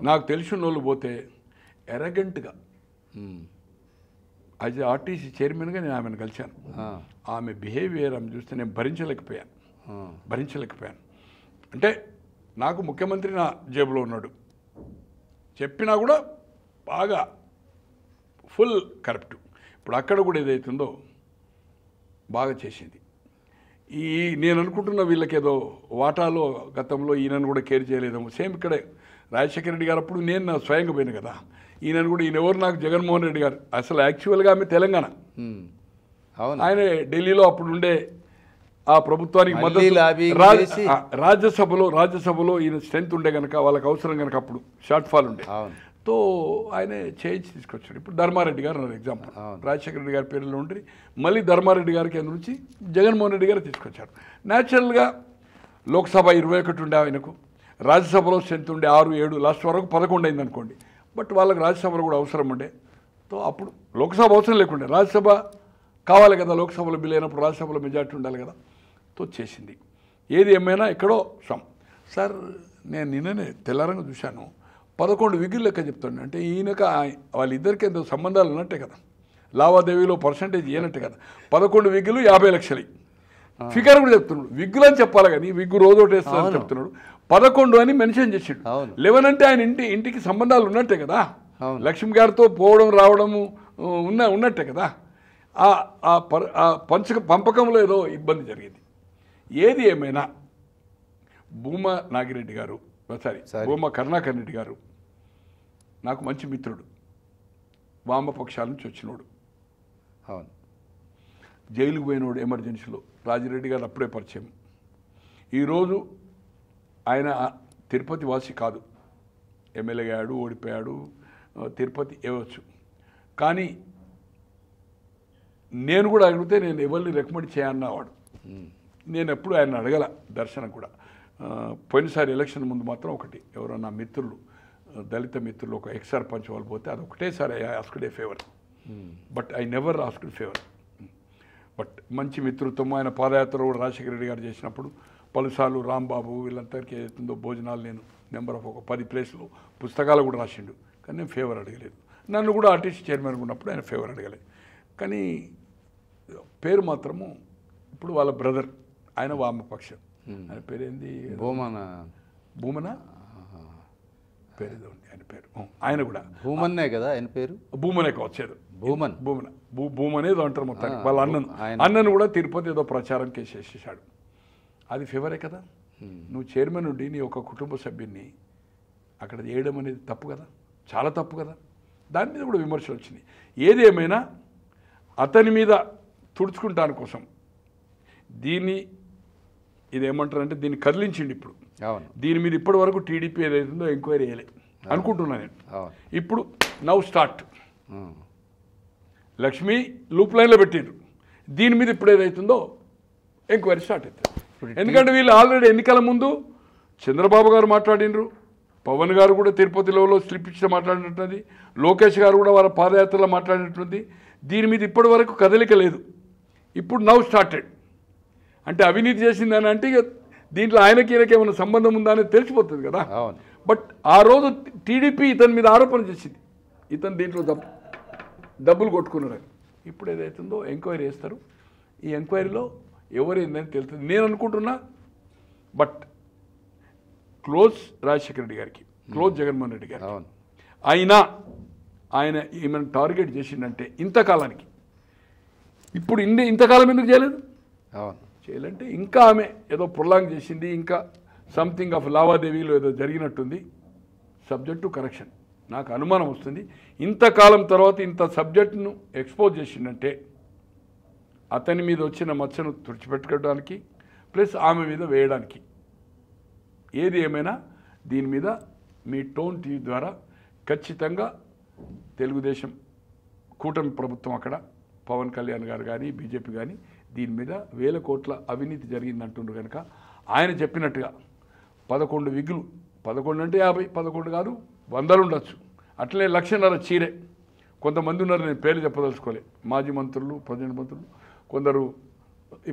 నాకు తెలిసిన వాళ్ళు పోతే ఎరగెంట్గా యాజ్ ఆర్టీసీ చైర్మన్గా నేను ఆమెను కలిశాను. ఆమె బిహేవియర్ ఆమె చూస్తే నేను భరించలేకపోయాను. అంటే నాకు ముఖ్యమంత్రి నా జేబులో ఉన్నాడు చెప్పినా కూడా బాగా ఫుల్ కరప్ట్. ఇప్పుడు అక్కడ కూడా ఏదైతుందో బాగా చేసింది. నేను అనుకుంటున్న వీళ్ళకేదో వాటాలో గతంలో ఈయనను కూడా కేర్ చేయలేదేమో. సేమ్ ఇక్కడే రాజశేఖర రెడ్డి గారు అప్పుడు నేను నా స్వయంగా పోయిన కదా, ఈయన ఎవరు నాకు జగన్మోహన్ రెడ్డి గారు. అసలు యాక్చువల్గా ఆమె తెలంగాణ, అవును, ఆయన ఢిల్లీలో అప్పుడు ఉండే ఆ ప్రభుత్వానికి మళ్ళీ మద్దతు లాబింగ్ చేసి రాజ్యసభలో ఈయన స్ట్రెంత్ ఉండే కనుక, వాళ్ళకి అవసరం కనుక అప్పుడు షార్ట్ ఫాల్ ఉండే, అవును, తో ఆయన చేయించి తీసుకొచ్చాడు. ఇప్పుడు ధర్మారెడ్డి గారు అన్నారు ఎగ్జాంపుల్, రాజశేఖర రెడ్డి గారి పేరులో ఉండి మళ్ళీ ధర్మారెడ్డి గారి కేంద్రం నుంచి జగన్మోహన్ రెడ్డి గారు తీసుకొచ్చారు. న్యాచురల్గా లోక్సభ 21 ఉండే ఆయనకు, రాజ్యసభలో స్ట్రెంత్ ఉండే 6, 7, లాస్ట్ వరకు 11 అయింది అనుకోండి. బట్ వాళ్ళకి రాజ్యసభలో కూడా అవసరం ఉండే, తో అప్పుడు లోక్సభ అవసరం లేకుండే, రాజ్యసభ కావాలి కదా, లోక్సభలో బిల్ అయినప్పుడు రాజ్యసభలో మెజార్టీ ఉండాలి కదా, తో చేసింది. ఏది ఏమైనా ఎక్కడో సార్ నేను నిన్ననే తెల్లారంగా చూశాను, 11 విగులు లెక్క చెప్తాను. అంటే ఈయనక వాళ్ళిద్దరికి ఎంతో సంబంధాలు ఉన్నట్టే కదా, లావాదేవీలో పర్సంటేజ్ ఇవ్వనట్టే కదా. 11 విగ్గులు 50 లక్షలు ఫిగర్ కూడా చెప్తున్నాడు. విగ్గులు అని చెప్పాలి కానీ విగ్గు రోజు ఒకటేస్తుందని చెప్తున్నాడు. 11 అని మెన్షన్ చేసిండు. 11 అంటే ఆయన ఇంటికి సంబంధాలు ఉన్నట్టే కదా, లక్ష్మి గారితో పోవడం రావడము ఉన్నట్టే కదా. ఆ పంపకంలో ఏదో ఇబ్బంది జరిగింది. ఏది ఏమైనా భూమా నాగిరెడ్డి గారు, భూమా కరుణాకర్ రెడ్డి గారు నాకు మంచి మిత్రుడు, వామపక్షాల నుంచి వచ్చినోడు, అవును, జైలుకు పోయినోడు ఎమర్జెన్సీలో, రాజిరెడ్డి గారు అప్పుడే పరిచయం. ఈరోజు ఆయన తిరుపతి వాసి కాదు, ఎమ్మెల్యేగా అయ్యాడు, ఓడిపోయాడు, తిరుపతి ఇవ్వచ్చు. కానీ నేను కూడా అడిగితే నేను ఎవరిని రికమెండ్ చేయన్నవాడు. నేను ఎప్పుడు ఆయన అడగల దర్శనం కూడా. పోయినసారి ఎలక్షన్ ముందు మాత్రం ఒకటి, ఎవరో నా మిత్రులు, దళిత మిత్రులు, ఒక ఎక్స్ సర్పంచ్ వాళ్ళు పోతే అది ఒకటేసారి I asked A favour, but I never asked favour. But మంచి మిత్రుత్వం. ఆయన పాదయాత్ర కూడా రాజశేఖర రెడ్డి గారు చేసినప్పుడు పలుసార్లు రాంబాబు వీళ్ళందరికీ ఏతుందో భోజనాలు నేను నెంబర్ ఆఫ్ ఒక 10 ప్లేస్లు పుస్తకాలు కూడా రాసిండు. కానీ నేను ఫేవర్ అడగలేదు. నన్ను కూడా ఆర్టీసీ చైర్మన్ ఉన్నప్పుడు ఆయన ఫేవర్ అడగలేదు. కానీ పేరు మాత్రము ఇప్పుడు వాళ్ళ బ్రదర్, ఆయన వామపక్షం, ఆయన పేరేంది, భూమన పేరు ఉంది ఆయన పేరు, ఆయన కూడా భూమన్నే కదా ఆయన పేరు, భూమనే వచ్చేది, భూమనేదో అంటారు మొత్తానికి. వాళ్ళ అన్నను కూడా తిరుపతి ఏదో ప్రచారం చేసేసాడు. అది ఫేవరే కదా. నువ్వు చైర్మన్ ఉండి నీ ఒక కుటుంబ సభ్యున్ని అక్కడ చేయడం అనేది తప్పు కదా, చాలా తప్పు కదా. దాని మీద కూడా విమర్శలు వచ్చినాయి. ఏది ఏమైనా అతని మీద తుడుచుకుంటాని కోసం ఇదేమంటారంటే దీన్ని కదిలించిండి. ఇప్పుడు దీని మీద ఇప్పటి వరకు టీడీపీ ఏదైతుందో ఎంక్వైరీ చేయలే అనుకుంటున్నా నేను. ఇప్పుడు నౌ స్టార్ట్, లక్ష్మి లూప్ లైన్లో పెట్టిండ్రు, దీని మీద ఇప్పుడు ఏదైతుందో ఎంక్వైరీ స్టార్ట్ అవుతుంది. ఎందుకంటే వీళ్ళు ఆల్రెడీ ఎన్నికల ముందు చంద్రబాబు గారు మాట్లాడినరు, పవన్ గారు కూడా తిరుపతిలో స్లిప్ ఇచ్చి మాట్లాడినట్టున్నది, లోకేష్ గారు కూడా వాళ్ళ పాదయాత్రలో మాట్లాడినట్టుంది. దీని మీద ఇప్పటి వరకు కదలిక లేదు. ఇప్పుడు నౌ స్టార్టెడ్ అంటే అవినీతి చేసిందని అంటే ఇక దీంట్లో ఆయనకి ఈయనకి ఏమైనా సంబంధం ఉందా అనేది తెలిసిపోతుంది కదా. బట్ ఆ రోజు టీడీపీ ఇతని మీద ఆరోపణ చేసింది, ఇతను దీంట్లో డబ్బులు కొట్టుకున్నాడు. ఇప్పుడు ఏదైతుందో ఎంక్వైరీ చేస్తారు. ఈ ఎంక్వైరీలో ఎవరైందని తెలుస్తుంది నేను అనుకుంటున్నా. బట్ క్లోజ్ రాజశేఖర రెడ్డి గారికి, క్లోజ్ జగన్మోహన్ రెడ్డి గారికి ఆయన ఏమైనా టార్గెట్ చేసిందంటే ఇంతకాలానికి, ఇప్పుడు ఇంతకాలం ఎందుకు చేయలేదు, చేయాలంటే ఇంకా ఆమె ఏదో ప్రొలాంగ్ చేసింది, ఇంకా సంథింగ్ ఆఫ్ లావాదేవీలో ఏదో జరిగినట్టుంది. సబ్జెక్టు కరెక్షన్ నాకు అనుమానం వస్తుంది. ఇంతకాలం తర్వాత ఇంత సబ్జెక్టును ఎక్స్పోజ్ చేసిందంటే అతని మీద వచ్చిన మచ్చను తుడిచిపెట్టుకోవడానికి ప్లస్ ఆమె మీద వేయడానికి. ఏది ఏమైనా దీని మీద మీ టోన్ టీవీ ద్వారా ఖచ్చితంగా తెలుగుదేశం కూటమి ప్రభుత్వం అక్కడ పవన్ కళ్యాణ్ గారు కానీ బీజేపీ కానీ దీని మీద 1000 కోట్ల అవినీతి జరిగిందంటుండ్రు కనుక ఆయన చెప్పినట్టుగా 11 విగులు, 11 అంటే 50, 11 కాదు 100 ఉండొచ్చు, అట్లనే 1.5 లక్షల చీరే. కొంతమంది ఉన్నారు, నేను పేర్లు చెప్పదలుచుకోలే, మాజీ మంత్రులు, ప్రజెంట్ మంత్రులు, కొందరు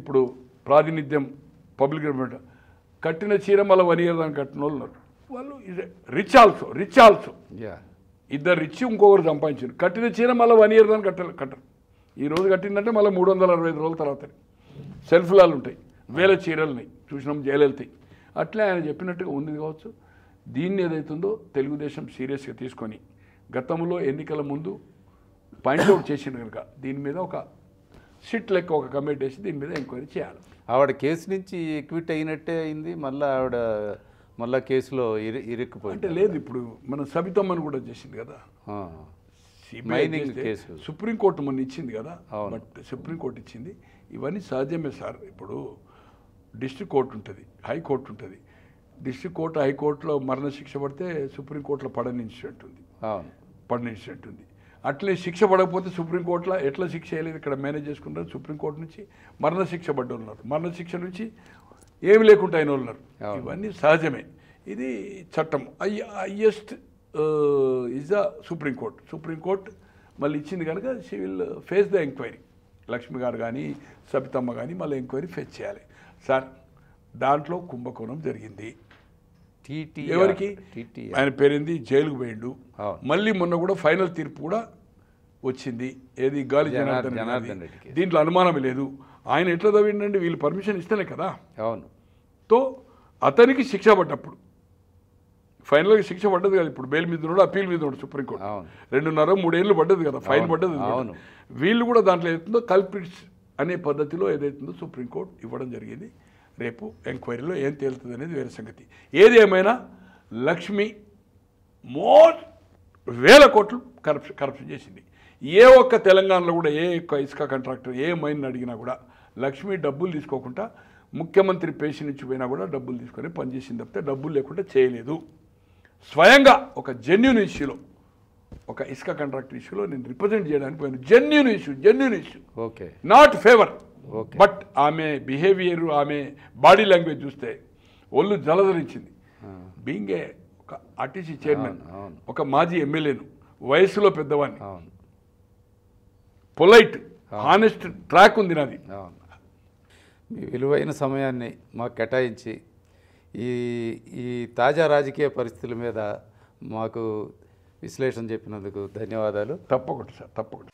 ఇప్పుడు ప్రాతినిధ్యం పబ్లిక్ కట్టిన చీర మళ్ళీ 1 ఇయర్ దాన్ని కట్టిన వాళ్ళు ఉన్నారు. వాళ్ళు రిచ్ ఆల్సో ఇద్దరు రిచ్, ఇంకొకరు సంపాదించారు. కట్టిన చీర మళ్ళీ 1 ఇయర్ దాన్ని కట్టరు. ఈ రోజు కట్టిందంటే మళ్ళీ 365 రోజుల తర్వాత సెల్ఫ్లాలు ఉంటాయి, 1000 చీరలు ఉన్నాయి, చూసినాం జయలలితాయి. అట్లే ఆయన చెప్పినట్టుగా ఉంది కావచ్చు. దీన్ని ఏదైతుందో తెలుగుదేశం సీరియస్గా తీసుకొని గతంలో ఎన్నికల ముందు పాయింట్అవుట్ చేసింది కనుక దీని మీద ఒక సిట్ లెక్క ఒక కమిటీ వేసి దీని మీద ఎంక్వైరీ చేయాలి. ఆవిడ కేసు నుంచి క్విట్ అయినట్టే అయింది, మళ్ళా కేసులో ఇరుక్కుపోయింది. అంటే లేదు, ఇప్పుడు మన సబితమ్మని కూడా చేసింది కదా మైనింగ్ కేసు, సుప్రీంకోర్టు మొన్న ఇచ్చింది కదా. బట్ సుప్రీంకోర్టు ఇచ్చింది, ఇవన్నీ సహజమే సార్. ఇప్పుడు డిస్ట్రిక్ట్ కోర్టు ఉంటుంది, హైకోర్టు ఉంటుంది. డిస్ట్రిక్ట్ కోర్టు హైకోర్టులో మరణశిక్ష పడితే సుప్రీంకోర్టులో పడని ఇన్సిడెంట్ ఉంది, అట్లే శిక్ష పడకపోతే సుప్రీంకోర్టులో ఎట్లా శిక్ష వేయలేదు, ఇక్కడ మేనేజ్ చేసుకుంటారు. సుప్రీంకోర్టు నుంచి మరణశిక్ష పడ్డ వాళ్ళు ఉన్నారు, మరణశిక్ష నుంచి ఏమి లేకుండా అయిన వాళ్ళు ఉన్నారు. ఇవన్నీ సహజమే, ఇది చట్టం. Highest is the supreme court. Supreme court మళ్ళీ ఇచ్చింది కనుక she will face the enquiry. Lakshmi గారు కానీ సబితమ్మ కానీ మళ్ళీ ఎంక్వైరీ ఫేస్ చేయాలి. సార్ దాంట్లో కుంభకోణం జరిగింది. ఎవరికి? ఆయన పేరేంది, జైలుకు పోయిండు. మళ్ళీ మొన్న కూడా ఫైనల్ తీర్పు కూడా వచ్చింది, ఏది గాలి జనార్దన్ రెడ్డికి. దీంట్లో అనుమానమే లేదు. ఆయన ఎట్లా తవ్విండండి, వీళ్ళు పర్మిషన్ ఇస్తేనే కదా. అవును. తో అతనికి శిక్ష పడ్డప్పుడు ఫైనల్గా శిక్ష పడ్డది కదా. ఇప్పుడు బెయిల్ మీద ఉన్నాడు, అప్పీల్ మీద ఉన్నాడు సుప్రీంకోర్టు. 2.5-3 ఏళ్ళు పడ్డది కదా, ఫైన్ పడ్డది. వీళ్ళు కూడా దాంట్లో ఏదైతుందో కల్ప్రిట్స్ అనే పద్ధతిలో ఏదైతుందో సుప్రీంకోర్టు ఇవ్వడం జరిగింది. రేపు ఎంక్వైరీలో ఏం తేలుతుంది అనేది వేరే సంగతి. ఏది ఏమైనా లక్ష్మి వేల కోట్లు కరప్షన్ చేసింది. ఏ ఒక్క తెలంగాణలో కూడా ఏ ఒక్క ఇసుక కాంట్రాక్టర్ ఏ మైన్ అడిగినా కూడా లక్ష్మి డబ్బులు తీసుకోకుండా, ముఖ్యమంత్రి పేషి నుంచి పోయినా కూడా డబ్బులు తీసుకొని పనిచేసింది తప్పితే డబ్బులు లేకుండా చేయలేదు. స్వయంగా ఒక జెన్యూన్ ఇష్యూలో, ఒక ఇసుక కాంట్రాక్టర్ ఇష్యూలో నేను రిప్రజెంట్ చేయడానికి పోయాను. Genuine issue, okay, not favour. But ఆమె బిహేవియర్, ఆమె బాడీ లాంగ్వేజ్ చూస్తే ఒళ్ళు జలధరించింది. బీయింగ్ ఏ ఒక ఆర్టీసీ చైర్మన్, ఒక మాజీ ఎమ్మెల్యేను, వయసులో పెద్దవాడిని, పొలైట్, హానెస్ట్ ట్రాక్ ఉంది నాది. మీ విలువైన సమయాన్ని మాకు కేటాయించి ఈ తాజా రాజకీయ పరిస్థితుల మీద మాకు విశ్లేషణ చెప్పినందుకు ధన్యవాదాలు. తప్పకుండా సార్, తప్పకుండా.